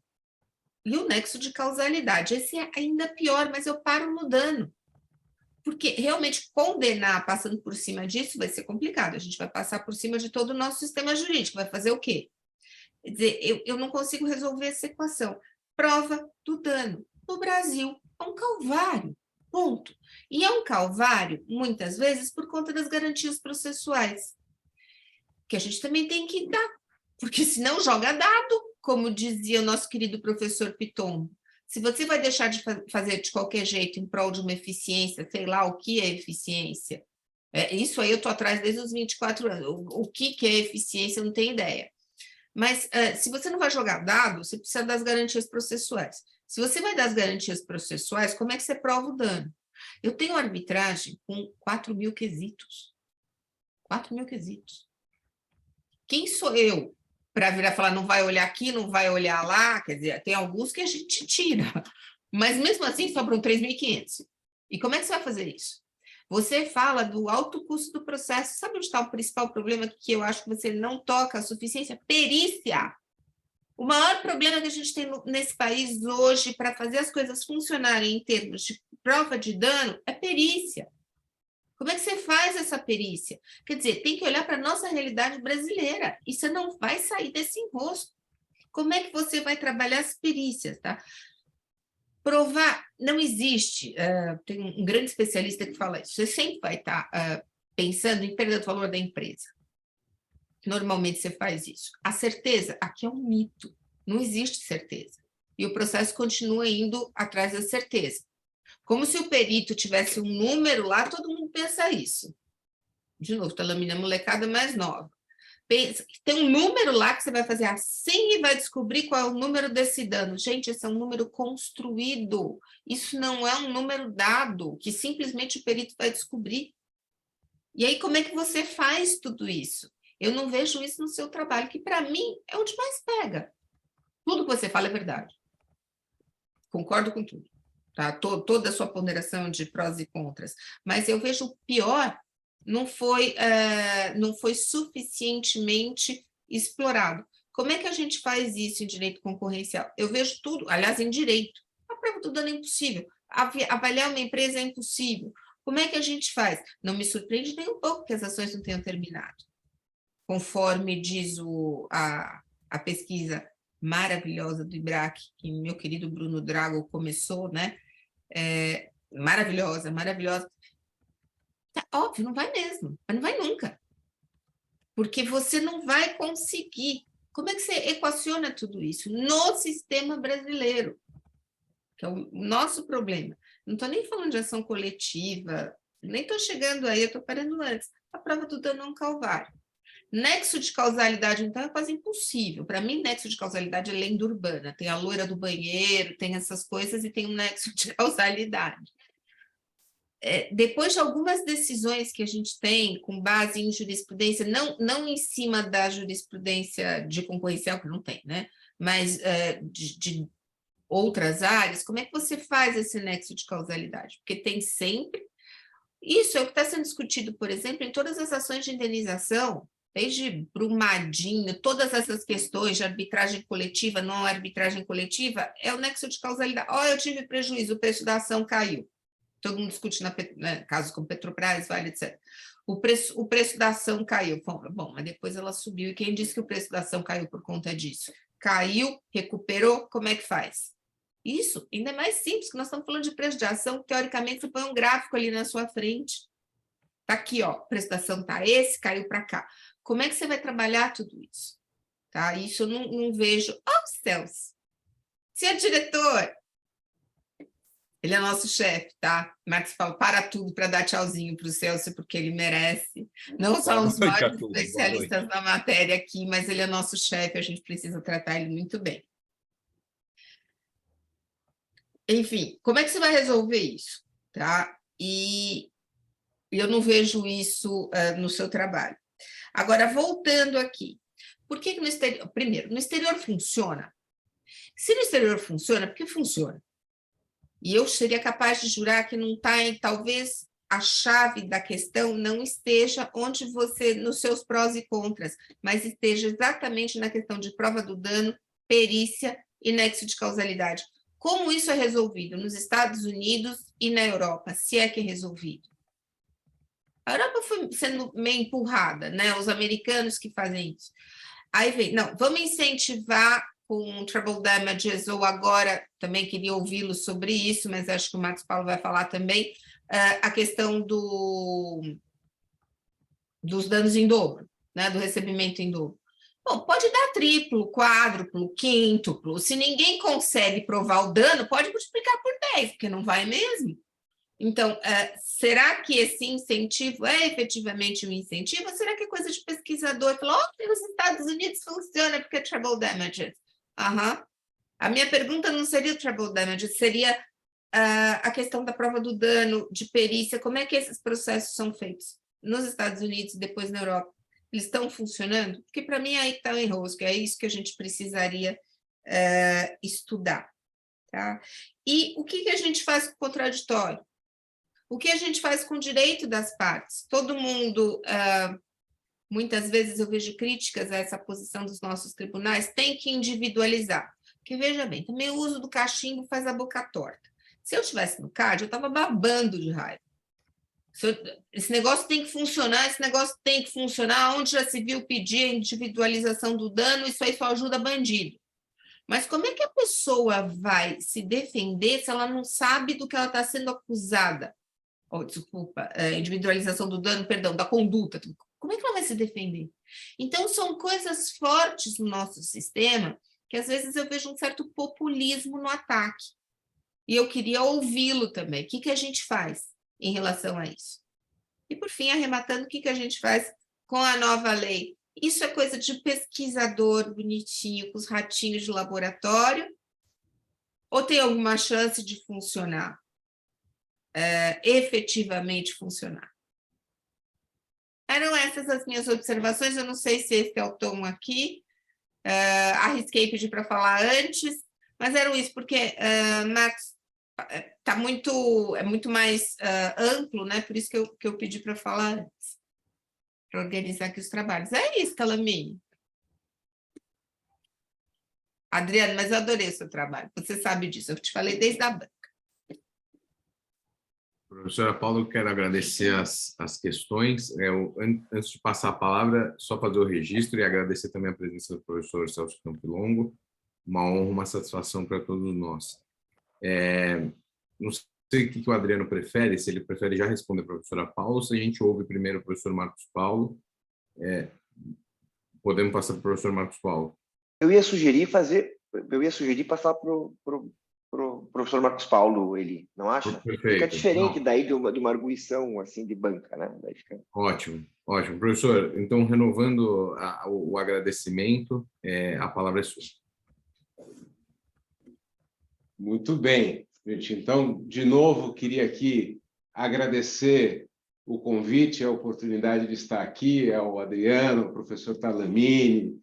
F: E o nexo de causalidade. Esse é ainda pior, mas eu paro no dano. Porque realmente condenar passando por cima disso vai ser complicado. A gente vai passar por cima de todo o nosso sistema jurídico. Vai fazer o quê? Quer dizer, eu não consigo resolver essa equação. Prova do dano. No Brasil, é um calvário, ponto. E é um calvário, muitas vezes, por conta das garantias processuais, que a gente também tem que dar, porque senão joga dado, como dizia o nosso querido professor Piton. Se você vai deixar de fazer de qualquer jeito em prol de uma eficiência, sei lá o que é eficiência, isso aí eu estou atrás desde os 24 anos. O que é eficiência, eu não tenho ideia. Mas se você não vai jogar dado, você precisa das garantias processuais. Se você vai dar as garantias processuais, como é que você prova o dano? Eu tenho arbitragem com 4.000 quesitos. 4.000 quesitos. Quem sou eu para virar e falar, não vai olhar aqui, não vai olhar lá? Quer dizer, tem alguns que a gente tira, mas mesmo assim sobram 3.500. E como é que você vai fazer isso? Você fala do alto custo do processo. Sabe onde está o principal problema que eu acho que você não toca a suficiência? Perícia. O maior problema que a gente tem nesse país hoje para fazer as coisas funcionarem em termos de prova de dano é perícia. Como é que você faz essa perícia? Quer dizer, tem que olhar para a nossa realidade brasileira e você não vai sair desse enrosco. Como é que você vai trabalhar as perícias, tá? Provar não existe. Tem um grande especialista que fala isso. Você sempre vai estar pensando em perda do valor da empresa. Normalmente você faz isso. A certeza, aqui é um mito. Não existe certeza. E o processo continua indo atrás da certeza. Como se o perito tivesse um número lá, todo mundo pensa isso. De novo, Talamina, molecada mais nova. Tem um número lá que você vai fazer assim e vai descobrir qual é o número desse dano. Gente, esse é um número construído. Isso não é um número dado, que simplesmente o perito vai descobrir. E aí, como é que você faz tudo isso? Eu não vejo isso no seu trabalho, que para mim é onde mais pega. Tudo que você fala é verdade. Concordo com tudo. Tá? Toda a sua ponderação de prós e contras. Mas eu vejo o pior não foi suficientemente explorado. Como é que a gente faz isso em direito concorrencial? Eu vejo tudo, aliás, em direito. A prova do dano é impossível. Avaliar uma empresa é impossível. Como é que a gente faz? Não me surpreende nem um pouco que as ações não tenham terminado. Conforme diz a pesquisa maravilhosa do IBRAC, que meu querido Bruno Drago começou, né? Maravilhosa, maravilhosa. Tá, óbvio, não vai mesmo, mas não vai nunca. Porque você não vai conseguir. Como é que você equaciona tudo isso no sistema brasileiro? Que é o nosso problema. Não estou nem falando de ação coletiva, nem estou chegando aí, eu estou parando antes. A prova do dano é um calvário. Nexo de causalidade, então, é quase impossível. Para mim, nexo de causalidade é lenda urbana. Tem a loira do banheiro, tem essas coisas e tem um nexo de causalidade. Depois de algumas decisões que a gente tem com base em jurisprudência, não em cima da jurisprudência de concorrencial, que não tem, né? Mas de outras áreas, como é que você faz esse nexo de causalidade? Porque tem sempre... Isso é o que está sendo discutido, por exemplo, em todas as ações de indenização, desde Brumadinho, todas essas questões de arbitragem coletiva, não arbitragem coletiva, é o nexo de causalidade. Eu tive prejuízo, o preço da ação caiu. Todo mundo discute, casos como Petrobras, Vale, etc. O preço da ação caiu. Bom, mas depois ela subiu. E quem disse que o preço da ação caiu por conta disso? Caiu, recuperou, como é que faz? Isso ainda é mais simples, que nós estamos falando de preço de ação, que, teoricamente, você põe um gráfico ali na sua frente. Está aqui, ó, o preço da ação está esse, caiu para cá. Como é que você vai trabalhar tudo isso? Tá? Isso eu não vejo. Céus! Senhor diretor! Ele é nosso chefe, tá? Marcos fala, para tudo para dar tchauzinho para o Celso, porque ele merece. Não só os maiores especialistas na matéria aqui, mas ele é nosso chefe, a gente precisa tratar ele muito bem. Enfim, como é que você vai resolver isso? Tá? E eu não vejo isso no seu trabalho. Agora, voltando aqui, por que no exterior? Primeiro, no exterior funciona? Se no exterior funciona, por que funciona? E eu seria capaz de jurar que não está, talvez a chave da questão não esteja onde você, nos seus prós e contras, mas esteja exatamente na questão de prova do dano, perícia e nexo de causalidade. Como isso é resolvido nos Estados Unidos e na Europa, se é que é resolvido? A Europa foi sendo meio empurrada, né? Os americanos que fazem isso. Aí vem, não, vamos incentivar com Trouble Damages, ou agora, também queria ouvi-lo sobre isso, mas acho que o Marcos Paulo vai falar também, a questão dos danos em dobro, né, do recebimento em dobro. Bom, pode dar triplo, quádruplo, quíntuplo. Se ninguém consegue provar o dano, pode multiplicar por 10, porque não vai mesmo. Então, será que esse incentivo é efetivamente um incentivo? Ou será que é coisa de pesquisador? Falou, nos Estados Unidos funciona porque é treble damage. A minha pergunta não seria o treble damage, seria a questão da prova do dano, de perícia, como é que esses processos são feitos nos Estados Unidos e depois na Europa? Eles estão funcionando? Porque para mim aí está o enrosco, é isso que a gente precisaria estudar. Tá? E o que a gente faz com o contraditório? O que a gente faz com o direito das partes? Todo mundo, muitas vezes eu vejo críticas a essa posição dos nossos tribunais, tem que individualizar. Porque, veja bem, também o uso do cachimbo faz a boca torta. Se eu estivesse no CAD, eu estava babando de raiva. Esse negócio tem que funcionar, esse negócio tem que funcionar. Onde já se viu pedir a individualização do dano, isso aí só ajuda bandido. Mas como é que a pessoa vai se defender se ela não sabe do que ela está sendo acusada? Desculpa, individualização do dano, perdão, da conduta. Como é que ela vai se defender? Então, são coisas fortes no nosso sistema que, às vezes, eu vejo um certo populismo no ataque. E eu queria ouvi-lo também. O que a gente faz em relação a isso? E, por fim, arrematando, o que a gente faz com a nova lei? Isso é coisa de pesquisador bonitinho, com os ratinhos de laboratório? Ou tem alguma chance de funcionar? Efetivamente funcionar. Eram essas as minhas observações, eu não sei se esse é o tom aqui, arrisquei pedir para falar antes, mas eram isso, porque, Max, é muito mais amplo, né? Por isso que eu pedi para falar antes, para organizar aqui os trabalhos. É isso, Talamini. Adriano, mas eu adorei o seu trabalho, você sabe disso, eu te falei desde a banca.
A: Professora Paula, eu quero agradecer as questões. Antes de passar a palavra, só fazer o registro e agradecer também a presença do professor Celso Campilongo. Uma honra, uma satisfação para todos nós. Não sei o que o Adriano prefere, se ele prefere já responder a professora Paula, ou se a gente ouve primeiro o professor Marcos Paulo. Podemos passar para o professor Marcos Paulo.
D: Eu ia sugerir passar para o professor Marcos Paulo, ele, não acha?
A: Perfeito.
D: Fica diferente daí de uma arguição assim de banca, né? Daí fica...
A: Ótimo. Professor, então, renovando o agradecimento, a palavra é sua.
E: Muito bem, gente. Então, de novo, queria aqui agradecer o convite, a oportunidade de estar aqui, ao Adriano, ao professor Talamini,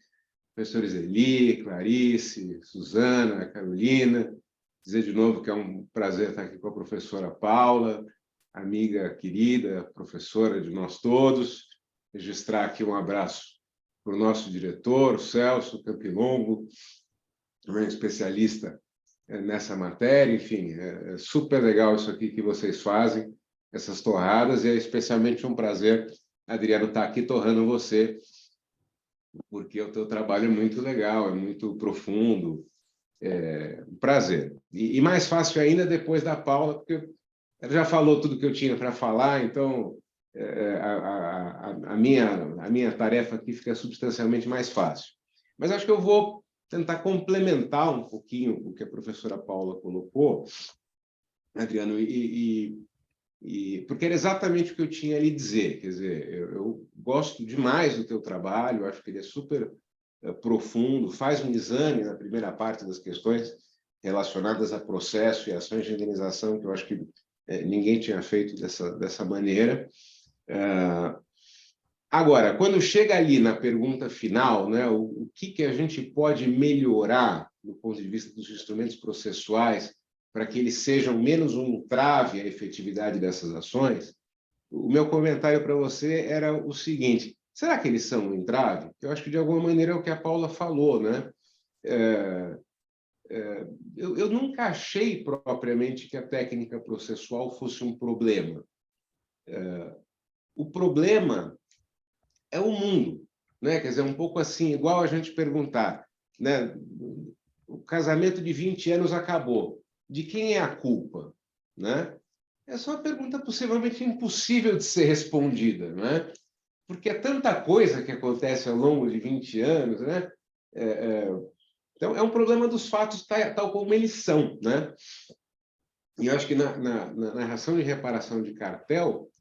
E: professores Eli, Clarice, Suzana, Carolina. Dizer de novo que é um prazer estar aqui com a professora Paula, amiga querida, professora de nós todos. Registrar aqui um abraço para o nosso diretor, Celso Campilongo, também especialista nessa matéria. Enfim, é super legal isso aqui que vocês fazem, essas torradas, e é especialmente um prazer, Adriano, estar aqui torrando você, porque o teu trabalho é muito legal, é muito profundo. Um prazer. E mais fácil ainda depois da Paula, porque ela já falou tudo que eu tinha para falar, então a minha tarefa aqui fica substancialmente mais fácil. Mas acho que eu vou tentar complementar um pouquinho o que a professora Paula colocou, Adriano, porque era exatamente o que eu tinha a lhe dizer. Quer dizer, eu gosto demais do teu trabalho, acho que ele é super profundo, faz um exame na primeira parte das questões relacionadas a processo e ações de indenização, que eu acho que ninguém tinha feito dessa maneira. Agora, quando chega ali na pergunta final, né, o que a gente pode melhorar do ponto de vista dos instrumentos processuais para que eles sejam menos um entrave à efetividade dessas ações, o meu comentário para você era o seguinte: será que eles são um entrave? Eu acho que, de alguma maneira, é o que a Paula falou, né? Eu nunca achei propriamente que a técnica processual fosse um problema. O problema é o mundo, né? Quer dizer, um pouco assim, igual a gente perguntar, né? O casamento de 20 anos acabou. De quem é a culpa, né? Essa é uma pergunta possivelmente impossível de ser respondida, né? porque é tanta coisa que acontece ao longo de 20 anos, né? Então, é um problema dos fatos tal como eles são, né? E eu acho que na narração de reparação de cartel,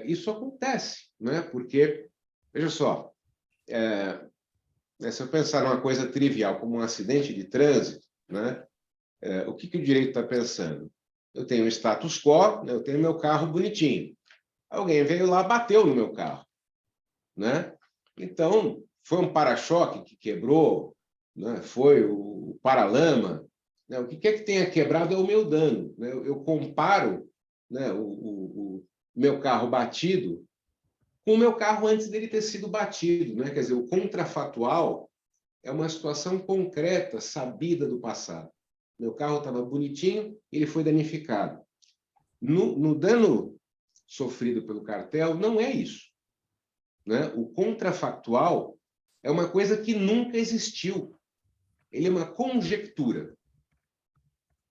E: isso acontece, né? Porque, veja só, se eu pensar numa coisa trivial, como um acidente de trânsito, né? O que o direito está pensando? Eu tenho um status quo, né? Eu tenho meu carro bonitinho. Alguém veio lá, bateu no meu carro, né? Então, foi um para-choque que quebrou, né? Foi o paralama, né? O que é que tenha quebrado é o meu dano, né? Eu comparo, né, o meu carro batido com o meu carro antes dele ter sido batido, né? Quer dizer, o contrafatual é uma situação concreta, sabida do passado. Meu carro estava bonitinho, ele foi danificado. No dano sofrido pelo cartel, não é isso, né? O contrafactual é uma coisa que nunca existiu. Ele é uma conjectura,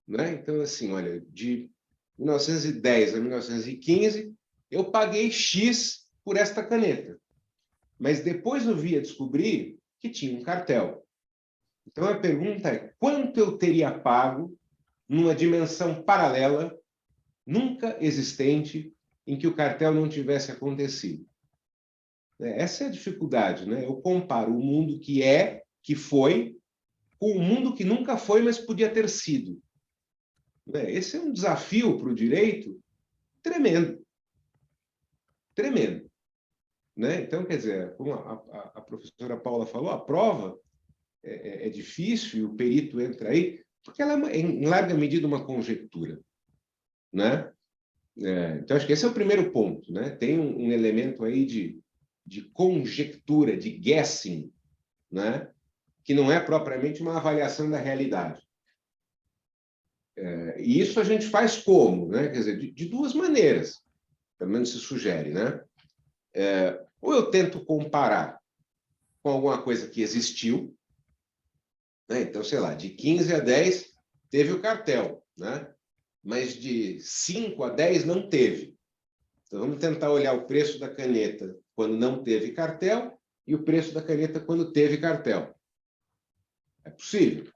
E: né? Então, assim, olha, de 1910 a 1915, eu paguei X por esta caneta. Mas depois eu via descobrir que tinha um cartel. Então, a pergunta é, quanto eu teria pago numa dimensão paralela, nunca existente, em que o cartel não tivesse acontecido? Essa é a dificuldade, né? Eu comparo o mundo que foi, com o mundo que nunca foi, mas podia ter sido. Esse é um desafio para o direito tremendo. Tremendo. Né? Então, quer dizer, como a professora Paula falou, a prova é difícil e o perito entra aí, porque ela é, em larga medida, uma conjectura. Né? Então, acho que esse é o primeiro ponto. Né? Tem um elemento aí de conjectura, de guessing, né? Que não é propriamente uma avaliação da realidade. E isso a gente faz como? Né? Quer dizer, de duas maneiras, pelo menos se sugere. Né? Ou eu tento comparar com alguma coisa que existiu, né? Então, sei lá, de 15 a 10 teve o cartel, né? Mas de 5 a 10 não teve. Então, vamos tentar olhar o preço da caneta quando não teve cartel e o preço da caneta quando teve cartel. É possível.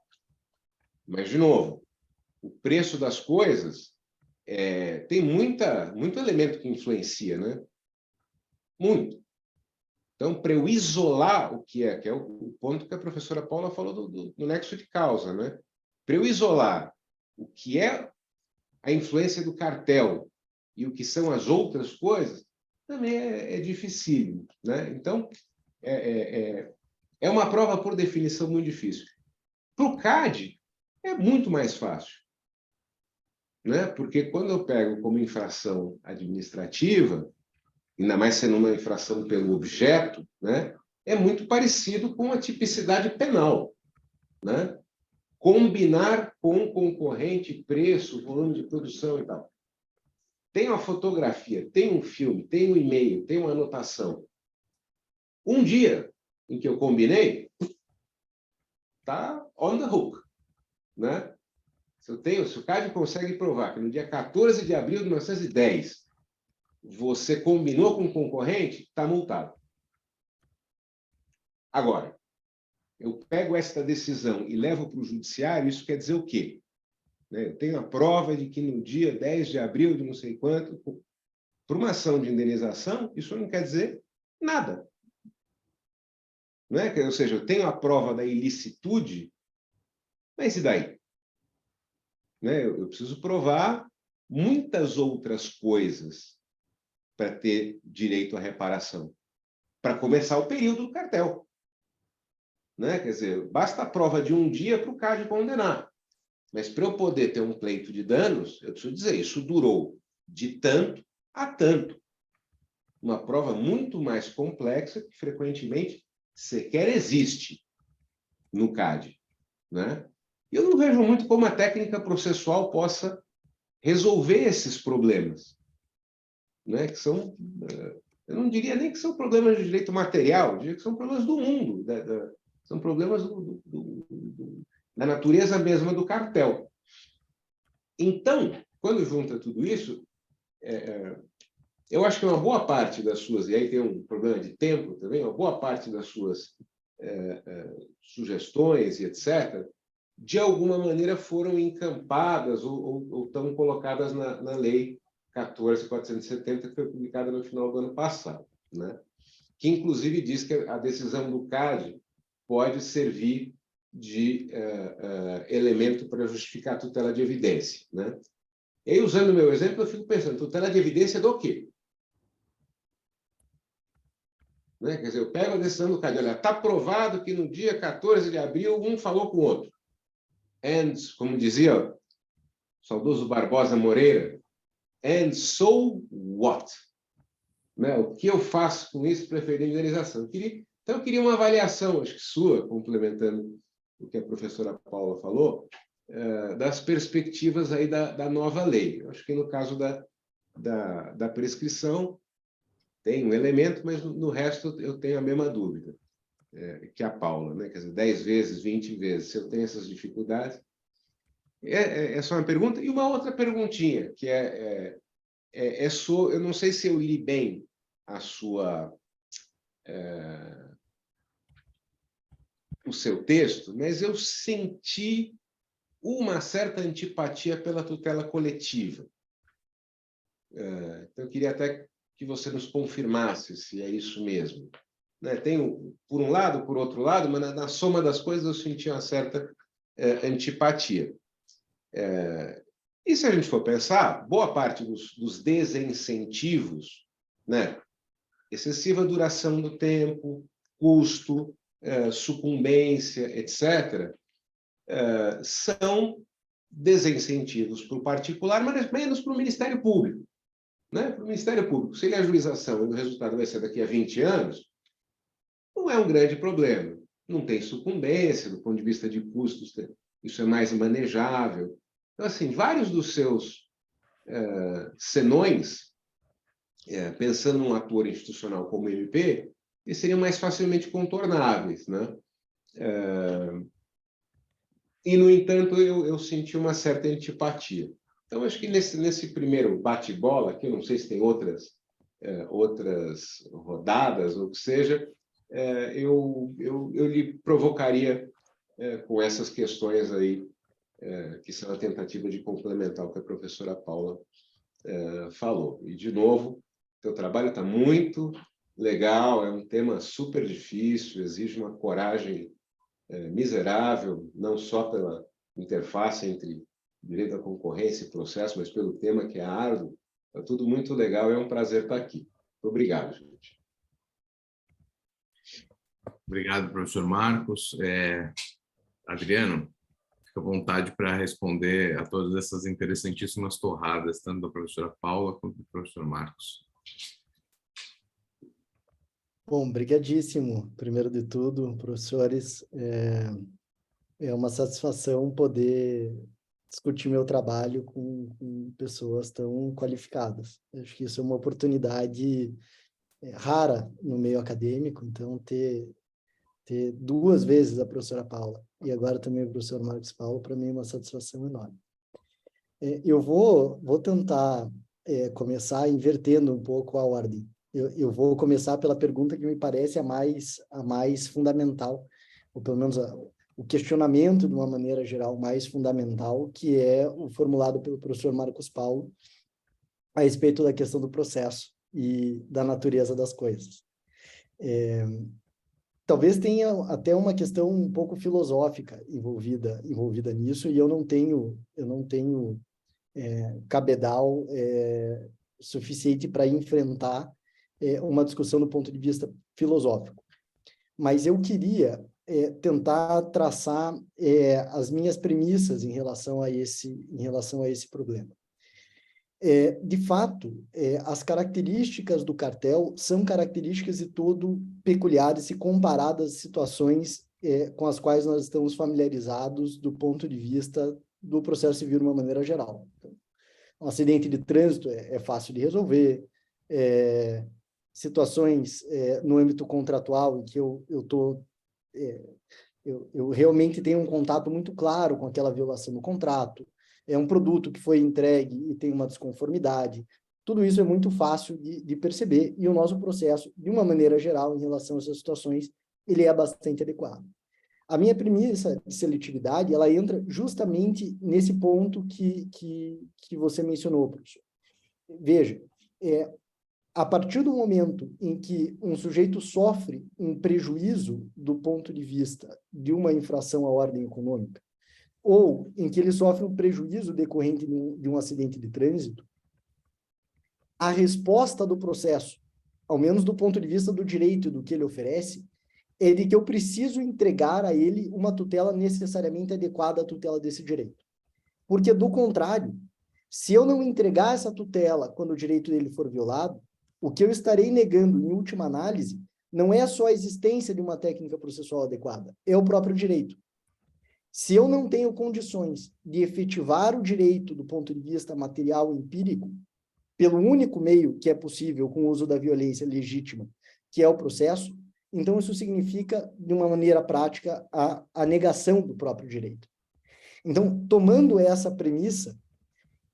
E: Mas, de novo, o preço das coisas tem muito elemento que influencia, né? Muito. Então, para eu isolar o que é o ponto que a professora Paula falou do nexo de causa, né? Para eu isolar o que é a influência do cartel e o que são as outras coisas, também é difícil, né? Então, é uma prova, por definição, muito difícil. Para o CAD, é muito mais fácil, né? Porque quando eu pego como infração administrativa, ainda mais sendo uma infração pelo objeto, né? É muito parecido com a tipicidade penal, né? Combinar com o concorrente preço, volume de produção e tal. Tem uma fotografia, tem um filme, tem um e-mail, tem uma anotação. Um dia em que eu combinei, tá on the hook, né? Se o CAD consegue provar que no dia 14 de abril de 1910 você combinou com o concorrente, está multado. Agora, eu pego esta decisão e levo para o judiciário, isso quer dizer o quê? Eu tenho a prova de que no dia 10 de abril de não sei quanto, por uma ação de indenização, isso não quer dizer nada. Não é? Ou seja, eu tenho a prova da ilicitude, mas e daí? Eu preciso provar muitas outras coisas para ter direito à reparação, para começar o período do cartel. Quer dizer, basta a prova de um dia para o CAD condenar. Mas para eu poder ter um pleito de danos, eu preciso dizer, isso durou de tanto a tanto. Uma prova muito mais complexa que, frequentemente, sequer existe no CAD. Né? Eu não vejo muito como a técnica processual possa resolver esses problemas. Né? Que são, eu não diria nem que são problemas de direito material, eu diria que são problemas do mundo, são problemas da natureza mesma do cartel. Então, quando junta tudo isso, eu acho que uma boa parte das suas, e aí tem um problema de tempo também, uma boa parte das suas sugestões e etc., de alguma maneira foram encampadas ou estão colocadas na Lei 14.470, que foi publicada no final do ano passado, né? Que, inclusive, diz que a decisão do CAD pode servir de elemento para justificar a tutela de evidência, né? E aí, usando o meu exemplo, eu fico pensando, tutela de evidência do quê? Né? Quer dizer, eu pego a decisão do CAD, olha, está provado que no dia 14 de abril um falou com o outro. And, como dizia o saudoso Barbosa Moreira, and so what? Né? O que eu faço com isso para efeito de indenização? Então, eu queria uma avaliação, acho que sua, complementando o que a professora Paula falou, das perspectivas aí da nova lei. Eu acho que no caso da prescrição tem um elemento, mas no resto eu tenho a mesma dúvida que a Paula, né? Quer dizer, 10 vezes, 20 vezes, se eu tenho essas dificuldades. É só uma pergunta. E uma outra perguntinha, que eu não sei se eu li bem o seu texto, mas eu senti uma certa antipatia pela tutela coletiva. Então, eu queria até que você nos confirmasse se é isso mesmo. Né? Tem, por um lado, por outro lado, mas na soma das coisas eu senti uma certa antipatia. E se a gente for pensar, boa parte dos desincentivos, né? Excessiva duração do tempo, custo, sucumbência, etc., são desincentivos para o particular, mas menos para o Ministério Público. Né? Para o Ministério Público, se ele ajuização e o resultado vai ser daqui a 20 anos, não é um grande problema. Não tem sucumbência, do ponto de vista de custos, isso é mais manejável. Então, assim, vários dos seus senões, pensando num ator institucional como o MP, eles seriam mais facilmente contornáveis, né? E, no entanto, eu senti uma certa antipatia. Então, acho que nesse primeiro bate-bola, aqui, eu não sei se tem outras rodadas, ou o que seja, eu lhe provocaria com essas questões aí, que são a tentativa de complementar o que a professora Paula falou. E, de novo, teu trabalho está muito legal, é um tema super difícil, exige uma coragem miserável, não só pela interface entre direito à concorrência e processo, mas pelo tema que é árduo. Está tudo muito legal, é um prazer estar aqui. Muito obrigado, gente.
A: Obrigado, professor Marcos. Adriano, fica à vontade para responder a todas essas interessantíssimas torradas, tanto da professora Paula quanto do professor Marcos.
B: Bom, brigadíssimo, primeiro de tudo, professores. É uma satisfação poder discutir meu trabalho com pessoas tão qualificadas. Acho que isso é uma oportunidade rara no meio acadêmico, então ter 2 vezes a professora Paula e agora também o professor Marcos Paulo, para mim é uma satisfação enorme. Eu vou tentar começar invertendo um pouco a ordem. Eu vou começar pela pergunta que me parece a mais fundamental, ou pelo menos o questionamento, de uma maneira geral, mais fundamental, que é o formulado pelo professor Marcos Paulo a respeito da questão do processo e da natureza das coisas. Talvez tenha até uma questão um pouco filosófica envolvida nisso, e eu não tenho cabedal suficiente para enfrentar uma discussão do ponto de vista filosófico. Mas eu queria tentar traçar as minhas premissas em relação a esse problema. De fato, as características do cartel são características de todo peculiares se comparadas às situações com as quais nós estamos familiarizados do ponto de vista do processo civil de uma maneira geral. Então, um acidente de trânsito é fácil de resolver, situações no âmbito contratual em que eu realmente tenho um contato muito claro com aquela violação do contrato, é um produto que foi entregue e tem uma desconformidade, tudo isso é muito fácil de perceber, e o nosso processo, de uma maneira geral, em relação a essas situações, ele é bastante adequado. A minha premissa de seletividade, ela entra justamente nesse ponto que você mencionou, professor. Veja, a partir do momento em que um sujeito sofre um prejuízo do ponto de vista de uma infração à ordem econômica, ou em que ele sofre um prejuízo decorrente de um acidente de trânsito, a resposta do processo, ao menos do ponto de vista do direito do que ele oferece, é de que eu preciso entregar a ele uma tutela necessariamente adequada à tutela desse direito. Porque, do contrário, se eu não entregar essa tutela quando o direito dele for violado, o que eu estarei negando, em última análise, não é só a existência de uma técnica processual adequada, é o próprio direito. Se eu não tenho condições de efetivar o direito do ponto de vista material e empírico, pelo único meio que é possível com o uso da violência legítima, que é o processo, então isso significa, de uma maneira prática, a negação do próprio direito. Então, tomando essa premissa,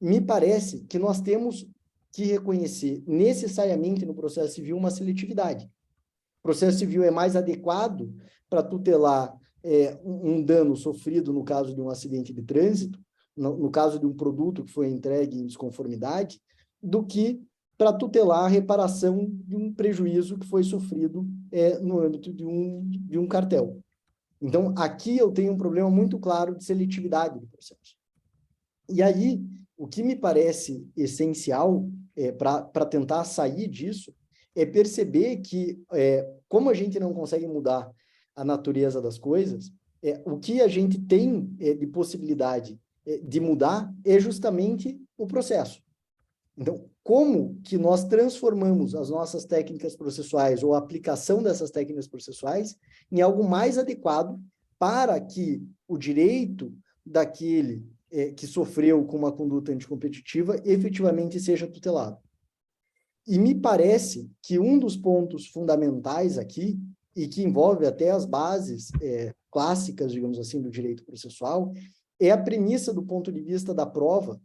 B: me parece que nós temos que reconhecer necessariamente no processo civil uma seletividade. O processo civil é mais adequado para tutelar um dano sofrido no caso de um acidente de trânsito, no caso de um produto que foi entregue em desconformidade, do que para tutelar a reparação de um prejuízo que foi sofrido no âmbito de um cartel. Então, aqui eu tenho um problema muito claro de seletividade do processo. E aí, o que me parece essencial para tentar sair disso é perceber que, como a gente não consegue mudar a natureza das coisas, o que a gente tem de possibilidade de mudar é justamente o processo. Então, como que nós transformamos as nossas técnicas processuais ou a aplicação dessas técnicas processuais em algo mais adequado para que o direito daquele que sofreu com uma conduta anticompetitiva efetivamente seja tutelado. E me parece que um dos pontos fundamentais aqui, e que envolve até as bases clássicas, digamos assim, do direito processual, é a premissa do ponto de vista da prova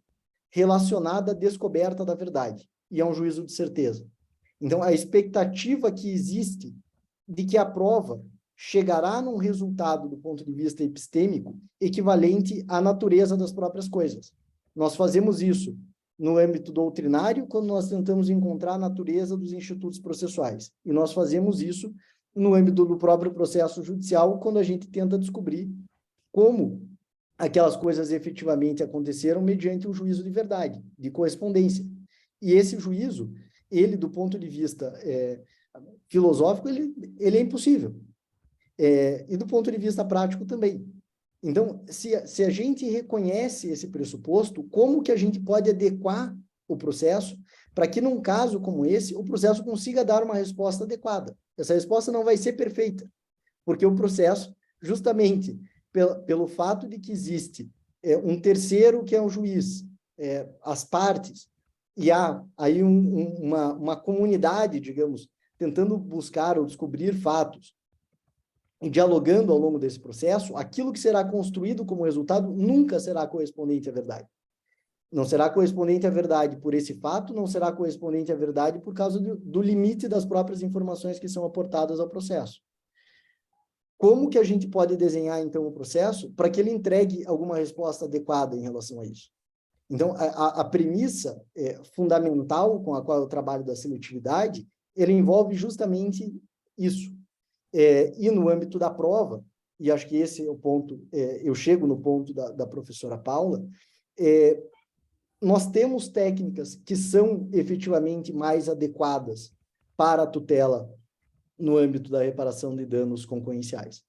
B: relacionada à descoberta da verdade, e a um juízo de certeza. Então, a expectativa que existe de que a prova chegará num resultado do ponto de vista epistêmico equivalente à natureza das próprias coisas. Nós fazemos isso no âmbito doutrinário quando nós tentamos encontrar a natureza dos institutos processuais, e nós fazemos isso no âmbito do próprio processo judicial quando a gente tenta descobrir como aquelas coisas efetivamente aconteceram mediante um juízo de verdade, de correspondência. E esse juízo, ele, do ponto de vista filosófico, ele é impossível. E do ponto de vista prático também. Então, se a gente reconhece esse pressuposto, como que a gente pode adequar o processo para que, num caso como esse, o processo consiga dar uma resposta adequada? Essa resposta não vai ser perfeita, porque o processo, justamente pelo fato de que existe um terceiro que é um juiz, as partes, e há aí uma comunidade, digamos, tentando buscar ou descobrir fatos, e dialogando ao longo desse processo, aquilo que será construído como resultado nunca será correspondente à verdade. Não será correspondente à verdade por esse fato, não será correspondente à verdade por causa do limite das próprias informações que são aportadas ao processo. Como que a gente pode desenhar, então, o processo para que ele entregue alguma resposta adequada em relação a isso? Então, a premissa fundamental com a qual eu trabalho da seletividade, ele envolve justamente isso. E no âmbito da prova, e acho que esse é o ponto, eu chego no ponto da professora Paula, nós temos técnicas que são efetivamente mais adequadas para a tutela no âmbito da reparação de danos concorrenciais.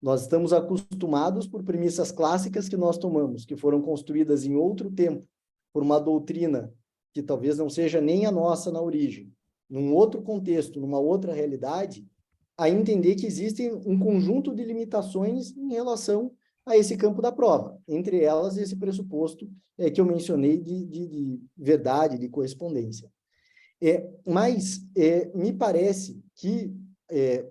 B: Nós estamos acostumados por premissas clássicas que nós tomamos, que foram construídas em outro tempo, por uma doutrina que talvez não seja nem a nossa na origem, num outro contexto, numa outra realidade, a entender que existem um conjunto de limitações em relação a esse campo da prova, entre elas esse pressuposto que eu mencionei de verdade, de correspondência. Mas me parece que,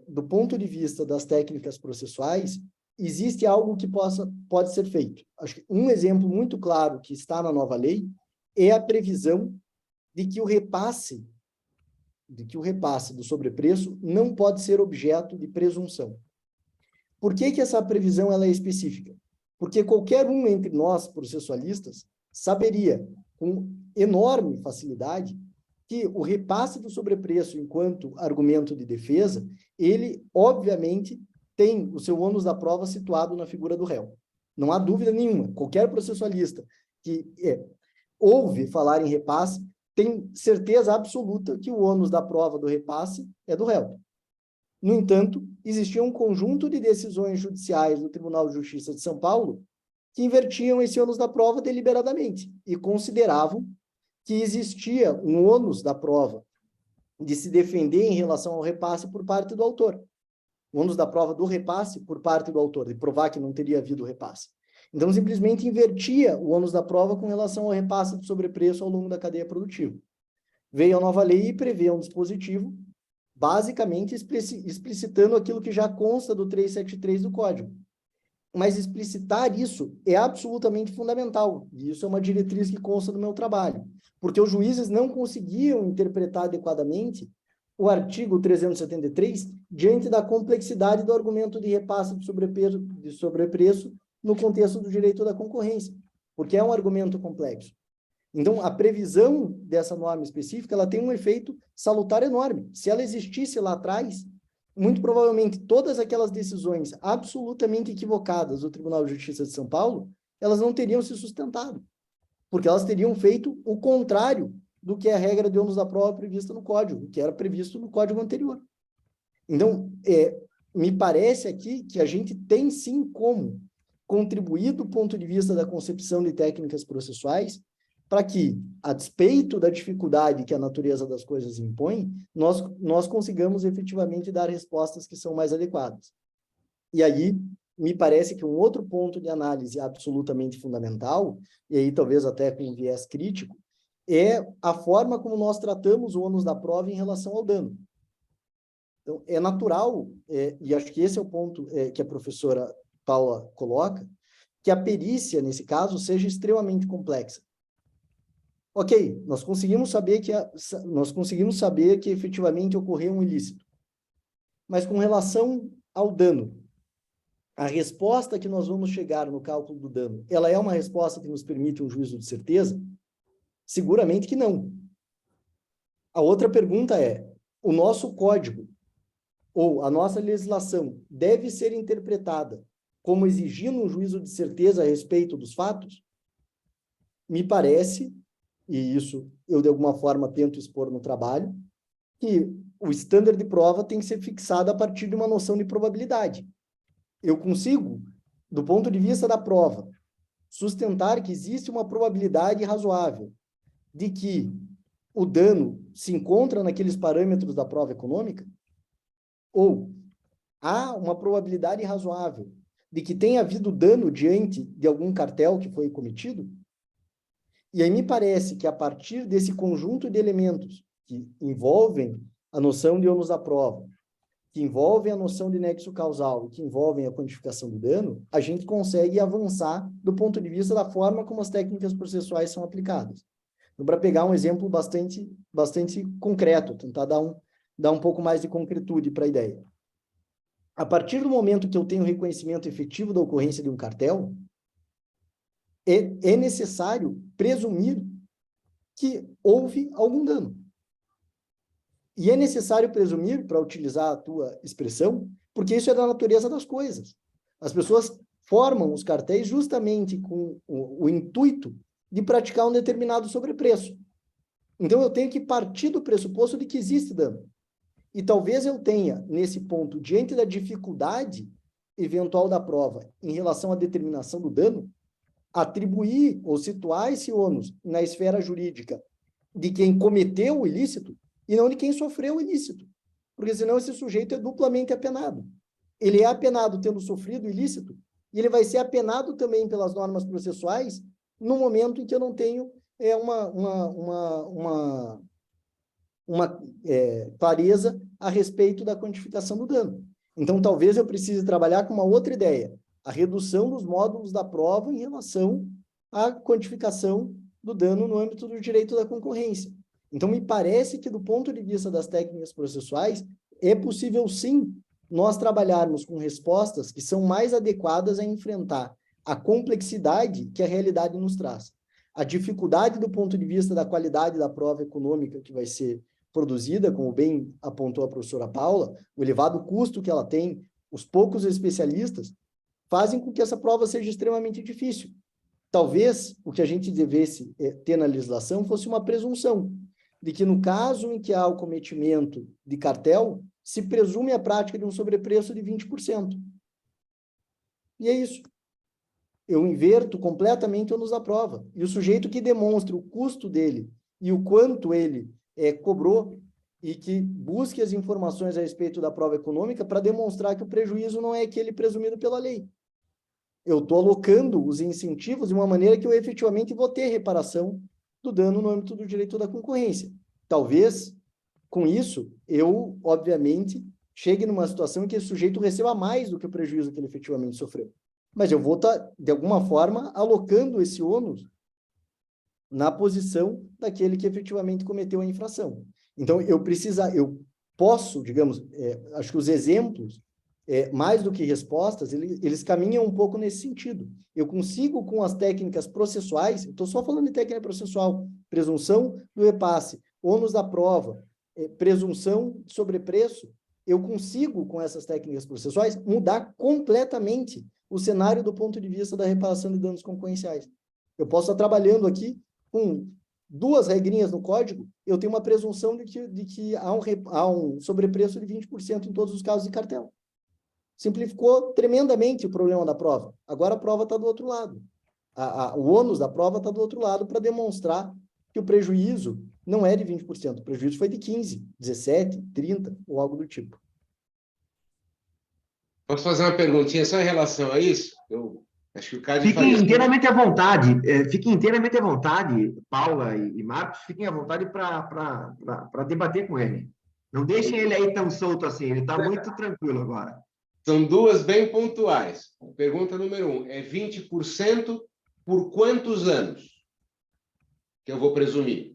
B: do ponto de vista das técnicas processuais, existe algo que pode ser feito. Acho que um exemplo muito claro que está na nova lei é a previsão de que o repasse do sobrepreço não pode ser objeto de presunção. Por que essa previsão ela é específica? Porque qualquer um entre nós, processualistas, saberia com enorme facilidade que o repasse do sobrepreço enquanto argumento de defesa, ele, obviamente, tem o seu ônus da prova situado na figura do réu. Não há dúvida nenhuma. Qualquer processualista que ouve falar em repasse tem certeza absoluta que o ônus da prova do repasse é do réu. No entanto, existia um conjunto de decisões judiciais do Tribunal de Justiça de São Paulo que invertiam esse ônus da prova deliberadamente e consideravam que existia um ônus da prova de se defender em relação ao repasse por parte do autor. O ônus da prova do repasse por parte do autor, de provar que não teria havido repasse. Então, simplesmente invertia o ônus da prova com relação ao repasse do sobrepreço ao longo da cadeia produtiva. Veio a nova lei e prevê um dispositivo, basicamente explicitando aquilo que já consta do 373 do Código. Mas explicitar isso é absolutamente fundamental, e isso é uma diretriz que consta do meu trabalho, porque os juízes não conseguiam interpretar adequadamente o artigo 373 diante da complexidade do argumento de repasse de sobrepreço no contexto do direito da concorrência, porque é um argumento complexo. Então, a previsão dessa norma específica, ela tem um efeito salutar enorme. Se ela existisse lá atrás, muito provavelmente todas aquelas decisões absolutamente equivocadas do Tribunal de Justiça de São Paulo, elas não teriam se sustentado, porque elas teriam feito o contrário do que é a regra de ônus da prova prevista no Código, que era previsto no Código anterior. Então, me parece aqui que a gente tem sim como contribuir do ponto de vista da concepção de técnicas processuais para que, a despeito da dificuldade que a natureza das coisas impõe, nós consigamos efetivamente dar respostas que são mais adequadas. E aí, me parece que um outro ponto de análise absolutamente fundamental, e aí talvez até com um viés crítico, é a forma como nós tratamos o ônus da prova em relação ao dano. Então, é natural, e acho que esse é o ponto que a professora Paula coloca, que a perícia, nesse caso, seja extremamente complexa. Ok, nós conseguimos saber que efetivamente ocorreu um ilícito. Mas com relação ao dano, a resposta que nós vamos chegar no cálculo do dano, ela é uma resposta que nos permite um juízo de certeza? Seguramente que não. A outra pergunta é, o nosso código ou a nossa legislação deve ser interpretada como exigindo um juízo de certeza a respeito dos fatos? Me parece, e isso eu de alguma forma tento expor no trabalho, que o estándar de prova tem que ser fixado a partir de uma noção de probabilidade. Eu consigo, do ponto de vista da prova, sustentar que existe uma probabilidade razoável de que o dano se encontra naqueles parâmetros da prova econômica? Ou há uma probabilidade razoável de que tenha havido dano diante de algum cartel que foi cometido? E aí me parece que a partir desse conjunto de elementos que envolvem a noção de ônus da prova, que envolvem a noção de nexo causal, que envolvem a quantificação do dano, a gente consegue avançar do ponto de vista da forma como as técnicas processuais são aplicadas. Então, para pegar um exemplo bastante concreto, tentar dar um pouco mais de concretude para a ideia. A partir do momento que eu tenho reconhecimento efetivo da ocorrência de um cartel, é necessário presumir que houve algum dano. E é necessário presumir, para utilizar a tua expressão, porque isso é da natureza das coisas. As pessoas formam os cartéis justamente com o intuito de praticar um determinado sobrepreço. Então, eu tenho que partir do pressuposto de que existe dano. E talvez eu tenha, nesse ponto, diante da dificuldade eventual da prova em relação à determinação do dano, atribuir ou situar esse ônus na esfera jurídica de quem cometeu o ilícito e não de quem sofreu o ilícito. Porque senão esse sujeito é duplamente apenado. Ele é apenado tendo sofrido o ilícito e ele vai ser apenado também pelas normas processuais no momento em que eu não tenho uma clareza a respeito da quantificação do dano. Então, talvez eu precise trabalhar com uma outra ideia, a redução dos módulos da prova em relação à quantificação do dano no âmbito do direito da concorrência. Então, me parece que, do ponto de vista das técnicas processuais, é possível, sim, nós trabalharmos com respostas que são mais adequadas a enfrentar a complexidade que a realidade nos traz. A dificuldade do ponto de vista da qualidade da prova econômica que vai ser produzida, como bem apontou a professora Paula, o elevado custo que ela tem, os poucos especialistas, fazem com que essa prova seja extremamente difícil. Talvez o que a gente devesse ter na legislação fosse uma presunção de que, no caso em que há o cometimento de cartel, se presume a prática de um sobrepreço de 20%. E é isso. Eu inverto completamente o ônus da prova. E o sujeito que demonstre o custo dele e o quanto ele cobrou e que busque as informações a respeito da prova econômica para demonstrar que o prejuízo não é aquele presumido pela lei. Eu estou alocando os incentivos de uma maneira que eu efetivamente vou ter reparação do dano no âmbito do direito da concorrência. Talvez, com isso, eu, obviamente, chegue numa situação em que esse sujeito receba mais do que o prejuízo que ele efetivamente sofreu. Mas eu vou estar, de alguma forma, alocando esse ônus na posição daquele que efetivamente cometeu a infração. Então, eu posso, digamos, acho que os exemplos, mais do que respostas, eles caminham um pouco nesse sentido. Eu consigo, com as técnicas processuais, estou só falando de técnica processual, presunção do repasse, ônus da prova, presunção de sobrepreço, eu consigo, com essas técnicas processuais, mudar completamente o cenário do ponto de vista da reparação de danos concorrenciais. Eu posso estar trabalhando aqui com 2 regrinhas no código, eu tenho uma presunção de que há um sobrepreço de 20% em todos os casos de cartel. Simplificou tremendamente o problema da prova. Agora a prova está do outro lado. O ônus da prova está do outro lado para demonstrar que o prejuízo não é de 20%, o prejuízo foi de 15%, 17%, 30% ou algo do tipo.
E: Posso fazer uma perguntinha só em relação a isso? Eu acho que o CAD
G: Fiquem inteiramente à vontade. Fiquem inteiramente à vontade, Paula e Marcos, fiquem à vontade para debater com ele. Não deixem ele aí tão solto assim, ele está muito tranquilo agora.
E: São 2 bem pontuais. Pergunta número 1, é 20% por quantos anos? Que eu vou presumir.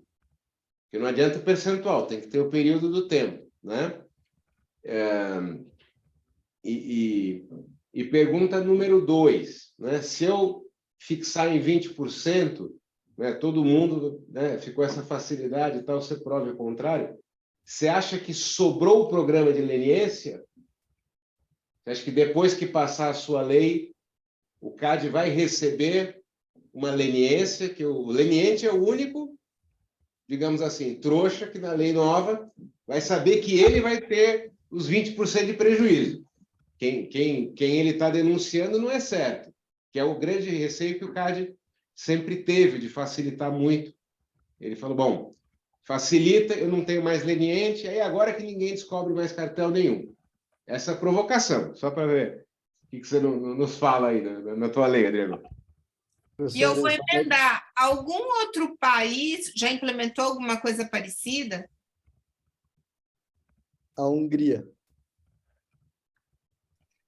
E: Porque não adianta o percentual, tem que ter o período do tempo, né? E pergunta número 2, né? Se eu fixar em 20%, né, todo mundo, né, ficou essa facilidade e tal, você prova o contrário, você acha que sobrou o programa de leniência? Você acha que depois que passar a sua lei, o CAD vai receber uma leniência, que o leniente é o único, digamos assim, trouxa, que na lei nova vai saber que ele vai ter os 20% de prejuízo. Quem ele está denunciando não é certo, que é o grande receio que o CAD sempre teve de facilitar muito. Ele falou, bom, facilita, eu não tenho mais leniente, aí agora que ninguém descobre mais cartel nenhum. Essa provocação, só para ver o que você nos fala aí na tua lei, Adriano.
F: E eu vou emendar. Algum outro país já implementou alguma coisa parecida?
B: A Hungria.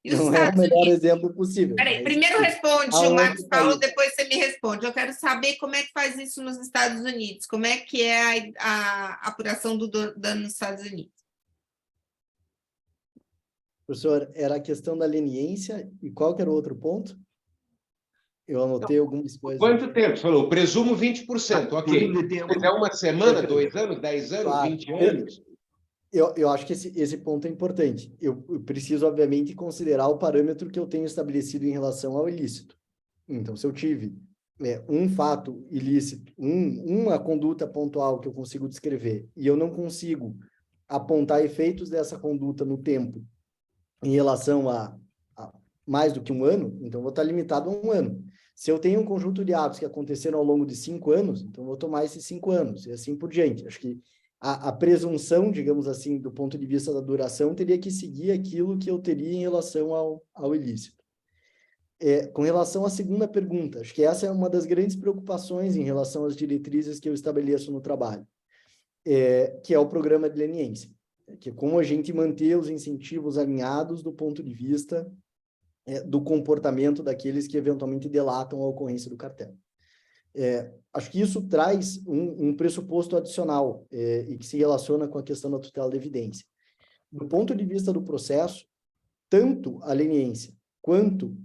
F: E os
B: Não é o
F: Estados
B: melhor
F: Unidos?
B: exemplo possível.
F: Peraí, primeiro responde
B: Aonde
F: o Marcos
B: tá
F: Paulo,
B: isso?
F: depois você me responde. Eu quero saber como é que faz isso nos Estados Unidos, como é que é a apuração do dano nos Estados Unidos.
B: Professor, era a questão da leniência e qual que era o outro ponto? Eu anotei algumas coisas.
E: Quanto tempo? Você falou, presumo 20%, ok. Mas é uma semana, 2 anos, 10 anos,
B: Claro.
E: 20 anos?
B: Eu acho que esse ponto é importante. Eu preciso, obviamente, considerar o parâmetro que eu tenho estabelecido em relação ao ilícito. Então, se eu tive um fato ilícito, uma conduta pontual que eu consigo descrever, e eu não consigo apontar efeitos dessa conduta no tempo em relação a mais do que 1 ano, então eu vou estar limitado a 1 ano. Se eu tenho um conjunto de atos que aconteceram ao longo de 5 anos, então eu vou tomar esses 5 anos, e assim por diante. Acho que a presunção, digamos assim, do ponto de vista da duração, teria que seguir aquilo que eu teria em relação ao ilícito. Com relação à segunda pergunta, acho que essa é uma das grandes preocupações em relação às diretrizes que eu estabeleço no trabalho, que é o programa de leniência, que é como a gente manter os incentivos alinhados do ponto de vista do comportamento daqueles que eventualmente delatam a ocorrência do cartel. Acho que isso traz um pressuposto adicional e que se relaciona com a questão da tutela da evidência. Do ponto de vista do processo, tanto a leniência quanto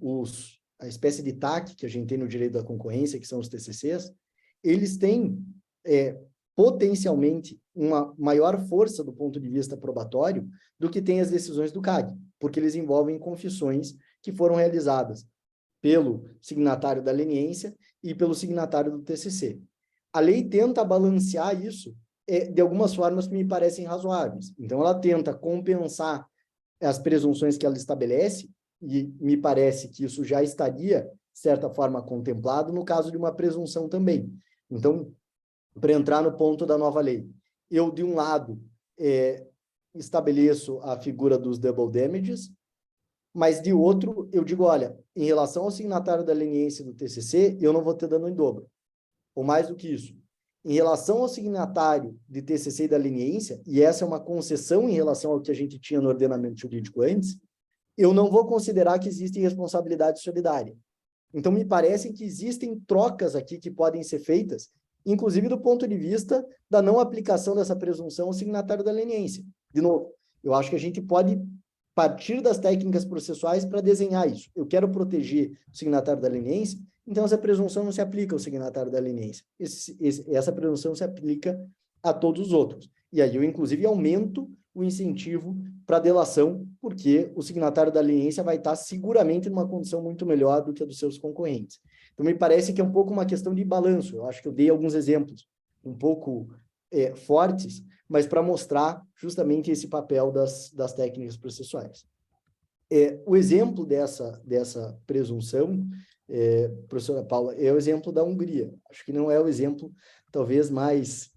B: a espécie de TAC que a gente tem no direito da concorrência, que são os TCCs, eles têm potencialmente uma maior força do ponto de vista probatório do que tem as decisões do CAG, porque eles envolvem confissões que foram realizadas pelo signatário da leniência e pelo signatário do TCC. A lei tenta balancear isso de algumas formas que me parecem razoáveis. Então, ela tenta compensar as presunções que ela estabelece, e me parece que isso já estaria, de certa forma, contemplado no caso de uma presunção também. Então, para entrar no ponto da nova lei, eu, de um lado, estabeleço a figura dos double damages, mas, de outro, eu digo, olha, em relação ao signatário da leniência do TCC, eu não vou ter dano em dobro. Ou mais do que isso. Em relação ao signatário de TCC e da leniência, e essa é uma concessão em relação ao que a gente tinha no ordenamento jurídico antes, eu não vou considerar que existe responsabilidade solidária. Então, me parece que existem trocas aqui que podem ser feitas, inclusive do ponto de vista da não aplicação dessa presunção ao signatário da leniência. De novo, eu acho que a gente pode partir das técnicas processuais para desenhar isso. Eu quero proteger o signatário da leniência, então essa presunção não se aplica ao signatário da leniência. Essa presunção se aplica a todos os outros. E aí eu, inclusive, aumento o incentivo para a delação, porque o signatário da leniência vai estar seguramente numa condição muito melhor do que a dos seus concorrentes. Então, me parece que é um pouco uma questão de balanço. Eu acho que eu dei alguns exemplos um pouco fortes, mas para mostrar justamente esse papel das técnicas processuais. O exemplo dessa presunção, professora Paula, é o exemplo da Hungria. Acho que não é o exemplo, talvez, mais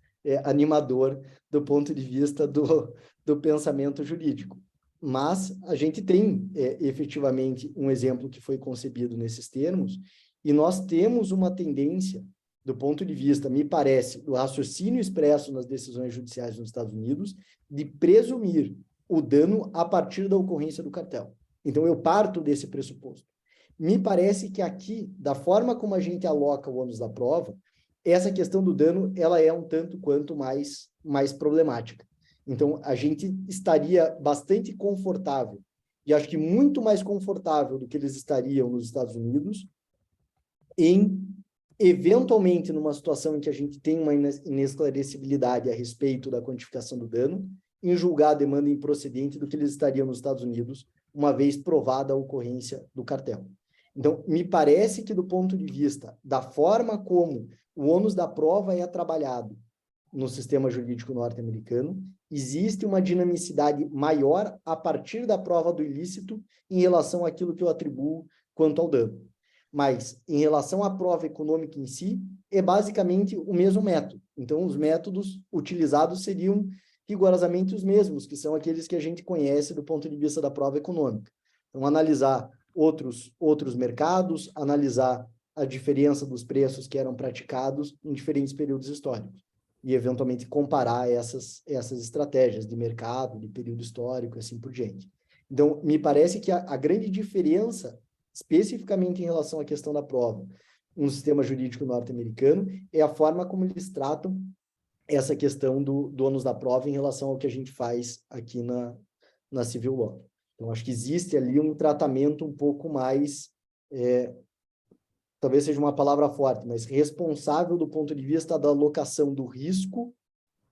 B: animador do ponto de vista do pensamento jurídico. Mas a gente tem, efetivamente, um exemplo que foi concebido nesses termos, e nós temos uma tendência, do ponto de vista, me parece, do raciocínio expresso nas decisões judiciais nos Estados Unidos, de presumir o dano a partir da ocorrência do cartel. Então, eu parto desse pressuposto. Me parece que aqui, da forma como a gente aloca o ônus da prova, essa questão do dano, ela é um tanto quanto mais problemática. Então, a gente estaria bastante confortável, e acho que muito mais confortável do que eles estariam nos Estados Unidos, em, eventualmente, numa situação em que a gente tem uma inesclarecibilidade a respeito da quantificação do dano, em julgar a demanda improcedente do que eles estariam nos Estados Unidos, uma vez provada a ocorrência do cartel. Então, me parece que, do ponto de vista da forma como o ônus da prova é trabalhado no sistema jurídico norte-americano, existe uma dinamicidade maior a partir da prova do ilícito em relação àquilo que eu atribuo quanto ao dano. Mas, em relação à prova econômica em si, é basicamente o mesmo método. Então, os métodos utilizados seriam rigorosamente os mesmos, que são aqueles que a gente conhece do ponto de vista da prova econômica. Então, analisar outros mercados, analisar a diferença dos preços que eram praticados em diferentes períodos históricos e, eventualmente, comparar essas estratégias de mercado, de período histórico, e assim por diante. Então, me parece que a grande diferença, especificamente em relação à questão da prova, no sistema jurídico norte-americano, é a forma como eles tratam essa questão do ônus da prova em relação ao que a gente faz aqui na Civil Law. Então, acho que existe ali um tratamento um pouco mais, talvez seja uma palavra forte, mas responsável do ponto de vista da alocação do risco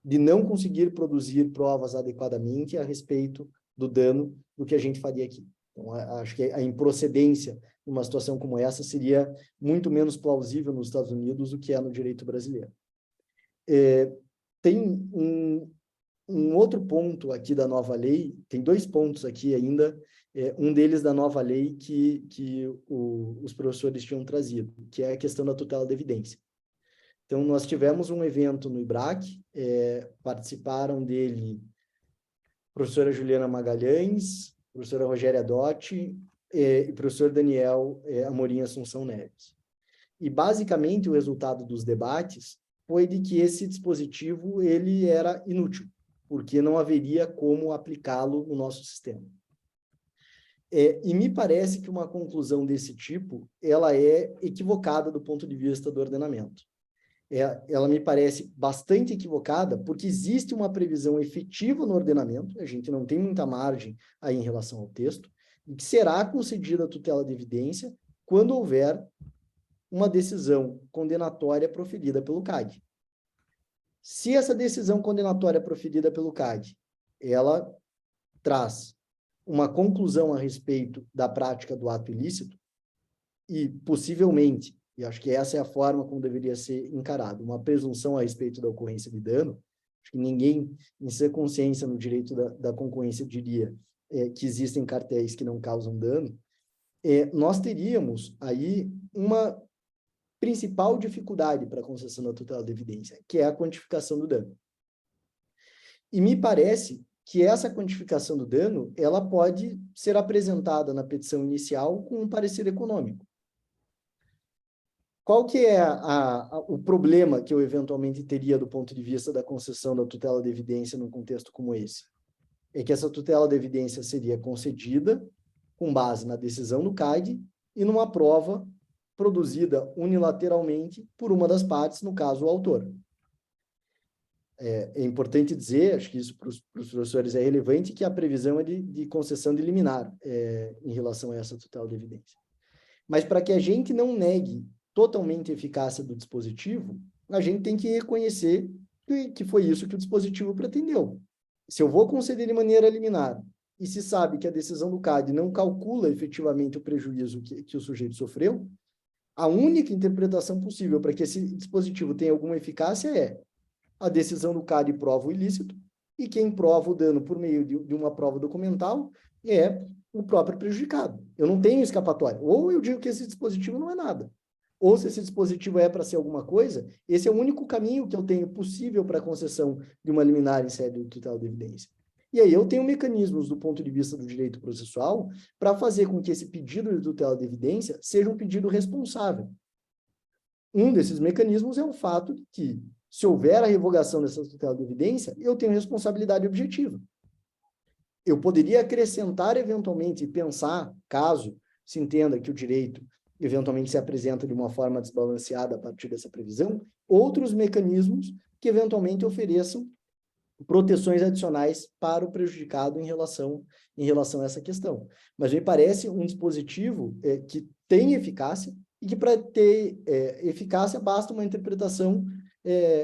B: de não conseguir produzir provas adequadamente a respeito do dano do que a gente faria aqui. Então, acho que a improcedência numa situação como essa seria muito menos plausível nos Estados Unidos do que é no direito brasileiro. Tem um outro ponto aqui da nova lei, tem dois pontos aqui ainda, um deles da nova lei que os professores tinham trazido, que é a questão da tutela da evidência. Então, nós tivemos um evento no IBRAC, participaram dele a professora Juliana Magalhães, a professora Rogéria Dotti e o professor Daniel Amorim Assunção Neves. E, basicamente, o resultado dos debates foi de que esse dispositivo ele era inútil, porque não haveria como aplicá-lo no nosso sistema. E me parece que uma conclusão desse tipo, ela é equivocada do ponto de vista do ordenamento. Ela me parece bastante equivocada, porque existe uma previsão efetiva no ordenamento, a gente não tem muita margem aí em relação ao texto, e que será concedida a tutela de evidência quando houver uma decisão condenatória proferida pelo CAD. Se essa decisão condenatória proferida pelo CAD, ela traz uma conclusão a respeito da prática do ato ilícito, e possivelmente, e acho que essa é a forma como deveria ser encarado, uma presunção a respeito da ocorrência de dano, acho que ninguém, em sua consciência no direito da concorrência, diria que existem cartéis que não causam dano, nós teríamos aí uma principal dificuldade para a concessão da tutela de evidência, que é a quantificação do dano. E me parece que essa quantificação do dano, ela pode ser apresentada na petição inicial com um parecer econômico. Qual que é o problema que eu eventualmente teria do ponto de vista da concessão da tutela de evidência num contexto como esse? É que essa tutela de evidência seria concedida com base na decisão do CAD e numa prova produzida unilateralmente por uma das partes, no caso, o autor. É importante dizer, acho que isso para os professores é relevante, que a previsão é de concessão de liminar em relação a essa tutela de evidência. Mas para que a gente não negue totalmente a eficácia do dispositivo, a gente tem que reconhecer que foi isso que o dispositivo pretendeu. Se eu vou conceder de maneira liminar e se sabe que a decisão do CAD não calcula efetivamente o prejuízo que o sujeito sofreu, a única interpretação possível para que esse dispositivo tenha alguma eficácia é a decisão do CAD prova o ilícito, e quem prova o dano por meio de uma prova documental é o próprio prejudicado. Eu não tenho escapatória. Ou eu digo que esse dispositivo não é nada. Ou se esse dispositivo é para ser alguma coisa, esse é o único caminho que eu tenho possível para a concessão de uma liminar em sede de tutela de evidência. E aí eu tenho mecanismos do ponto de vista do direito processual para fazer com que esse pedido de tutela de evidência seja um pedido responsável. Um desses mecanismos é o fato de que, se houver a revogação dessa tutela de evidência, eu tenho responsabilidade objetiva. Eu poderia acrescentar, eventualmente, e pensar, caso se entenda que o direito eventualmente se apresenta de uma forma desbalanceada a partir dessa previsão, outros mecanismos que eventualmente ofereçam proteções adicionais para o prejudicado em relação a essa questão. Mas me parece um dispositivo que tem eficácia e que para ter eficácia basta uma interpretação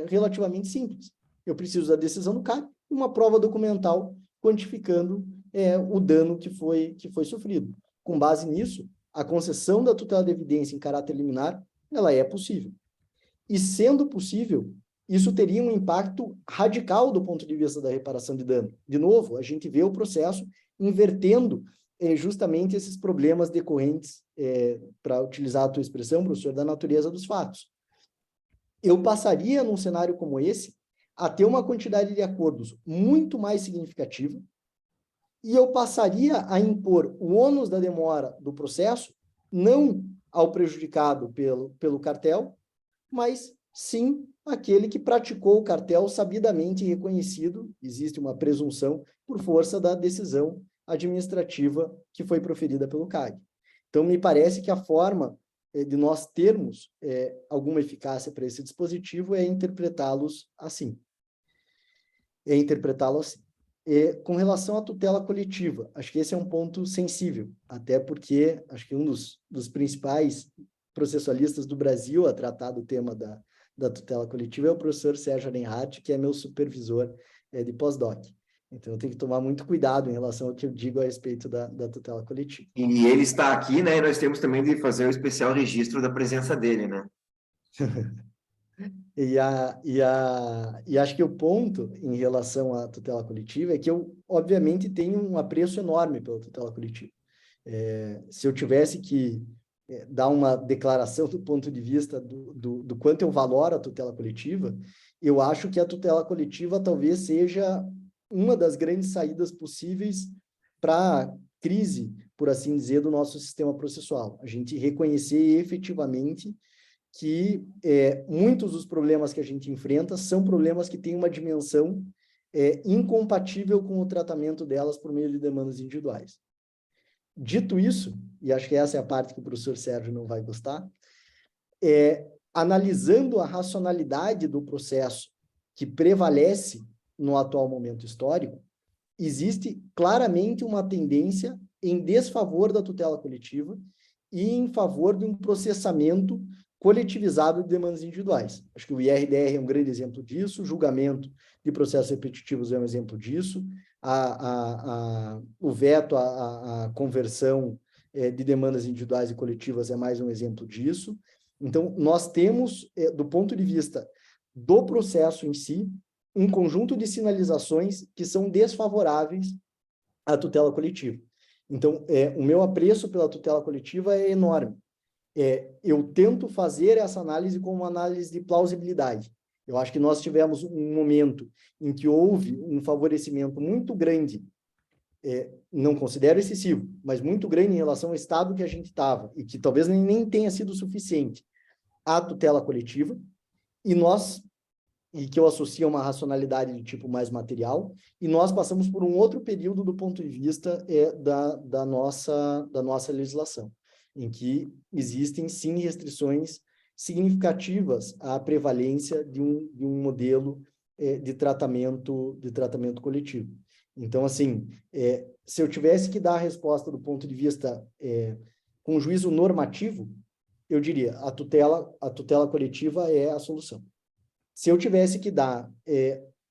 B: relativamente simples. Eu preciso da decisão do CAD e uma prova documental quantificando o dano que foi sofrido. Com base nisso, a concessão da tutela de evidência em caráter liminar, ela é possível. E sendo possível, isso teria um impacto radical do ponto de vista da reparação de dano. De novo, a gente vê o processo invertendo justamente esses problemas decorrentes, para utilizar a tua expressão, professor, da natureza dos fatos. Eu passaria, num cenário como esse, a ter uma quantidade de acordos muito mais significativa, e eu passaria a impor o ônus da demora do processo, não ao prejudicado pelo cartel, mas sim aquele que praticou o cartel sabidamente reconhecido, existe uma presunção, por força da decisão administrativa que foi proferida pelo CAD. Então, me parece que a forma de nós termos alguma eficácia para esse dispositivo é interpretá-los assim. Com relação à tutela coletiva, acho que esse é um ponto sensível, até porque acho que um dos principais processualistas do Brasil a tratar do tema da tutela coletiva é o professor Sérgio Arenhardt, que é meu supervisor de pós-doc. Então, eu tenho que tomar muito cuidado em relação ao que eu digo a respeito da tutela coletiva.
G: E ele está aqui, né? E nós temos também de fazer o especial registro da presença dele, né?
B: E acho que o ponto em relação à tutela coletiva é que eu, obviamente, tenho um apreço enorme pela tutela coletiva. Se eu tivesse que dar uma declaração do ponto de vista do quanto eu valoro a tutela coletiva, eu acho que a tutela coletiva talvez seja uma das grandes saídas possíveis para a crise, por assim dizer, do nosso sistema processual. A gente reconhecer efetivamente que muitos dos problemas que a gente enfrenta são problemas que têm uma dimensão incompatível com o tratamento delas por meio de demandas individuais. Dito isso, e acho que essa é a parte que o professor Sérgio não vai gostar, analisando a racionalidade do processo que prevalece no atual momento histórico, existe claramente uma tendência em desfavor da tutela coletiva e em favor de um processamento coletivizado de demandas individuais. Acho que o IRDR é um grande exemplo disso, o julgamento de processos repetitivos é um exemplo disso, o veto à conversão de demandas individuais e coletivas é mais um exemplo disso. Então, nós temos, do ponto de vista do processo em si, um conjunto de sinalizações que são desfavoráveis à tutela coletiva. Então, o meu apreço pela tutela coletiva é enorme. Eu tento fazer essa análise como uma análise de plausibilidade. Eu acho que nós tivemos um momento em que houve um favorecimento muito grande, não considero excessivo, mas muito grande em relação ao estado que a gente estava, e que talvez nem tenha sido suficiente, à tutela coletiva, e que eu associo a uma racionalidade de tipo mais material, e nós passamos por um outro período do ponto de vista da nossa legislação, em que existem, sim, restrições significativas à prevalência de um modelo de tratamento coletivo. Então, assim, se eu tivesse que dar a resposta do ponto de vista com juízo normativo, eu diria, a tutela coletiva é a solução. Se eu tivesse que dar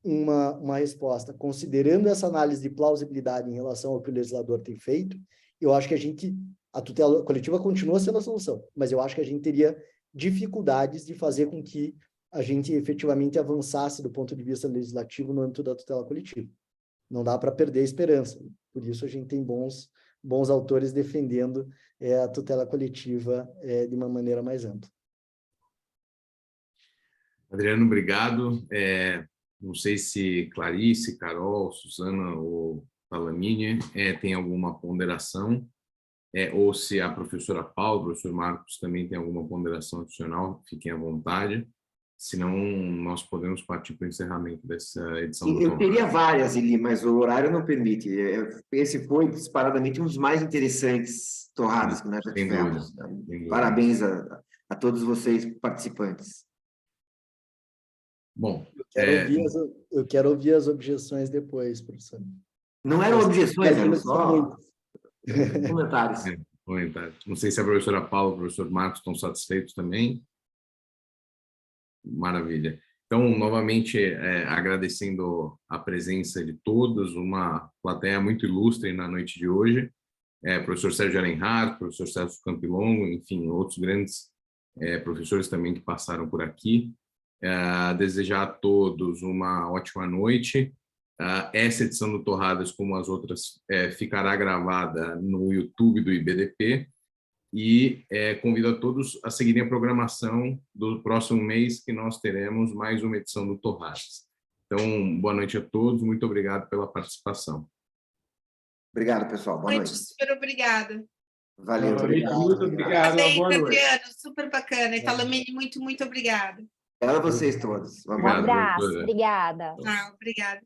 B: uma resposta considerando essa análise de plausibilidade em relação ao que o legislador tem feito, eu acho que a tutela coletiva continua sendo a solução, mas eu acho que a gente teria dificuldades de fazer com que a gente efetivamente avançasse do ponto de vista legislativo no âmbito da tutela coletiva. Não dá para perder a esperança. Por isso a gente tem bons autores defendendo a tutela coletiva de uma maneira mais ampla.
A: Adriano, obrigado. Não sei se Clarice, Carol, Suzana ou Talamini tem alguma ponderação, ou se a professora Paula, o professor Marcos também tem alguma ponderação adicional, fiquem à vontade. Senão, nós podemos partir para o encerramento dessa edição.
G: Eu teria várias, Eli, mas o horário não permite. Esse foi, disparadamente, um dos mais interessantes torradas que nós já tivemos. Parabéns a todos vocês, participantes.
A: Bom,
B: eu quero ouvir as objeções depois, professor.
G: Não eram objeções, eram só comentários.
A: Comentários. Não sei se a professora Paula e o professor Marcos estão satisfeitos também. Maravilha. Então, novamente, agradecendo a presença de todos, uma plateia muito ilustre na noite de hoje, professor Sérgio Arenhardt, professor Celso Campilongo, enfim, outros grandes professores também que passaram por aqui. Desejar a todos uma ótima noite. Essa edição do Torradas, como as outras, ficará gravada no YouTube do IBDP, e convido a todos a seguirem a programação do próximo mês, que nós teremos mais uma edição do Torradas. Então, boa noite a todos, muito obrigado pela participação.
G: Obrigado, pessoal. Boa noite.
F: Super obrigada.
G: Valeu.
E: Muito obrigado.
F: Parabéns,
E: Boa noite.
F: Adriano, super bacana. E Talamini, muito obrigada.
G: Obrigado a vocês todos.
H: Um abraço, obrigada.
F: Obrigada.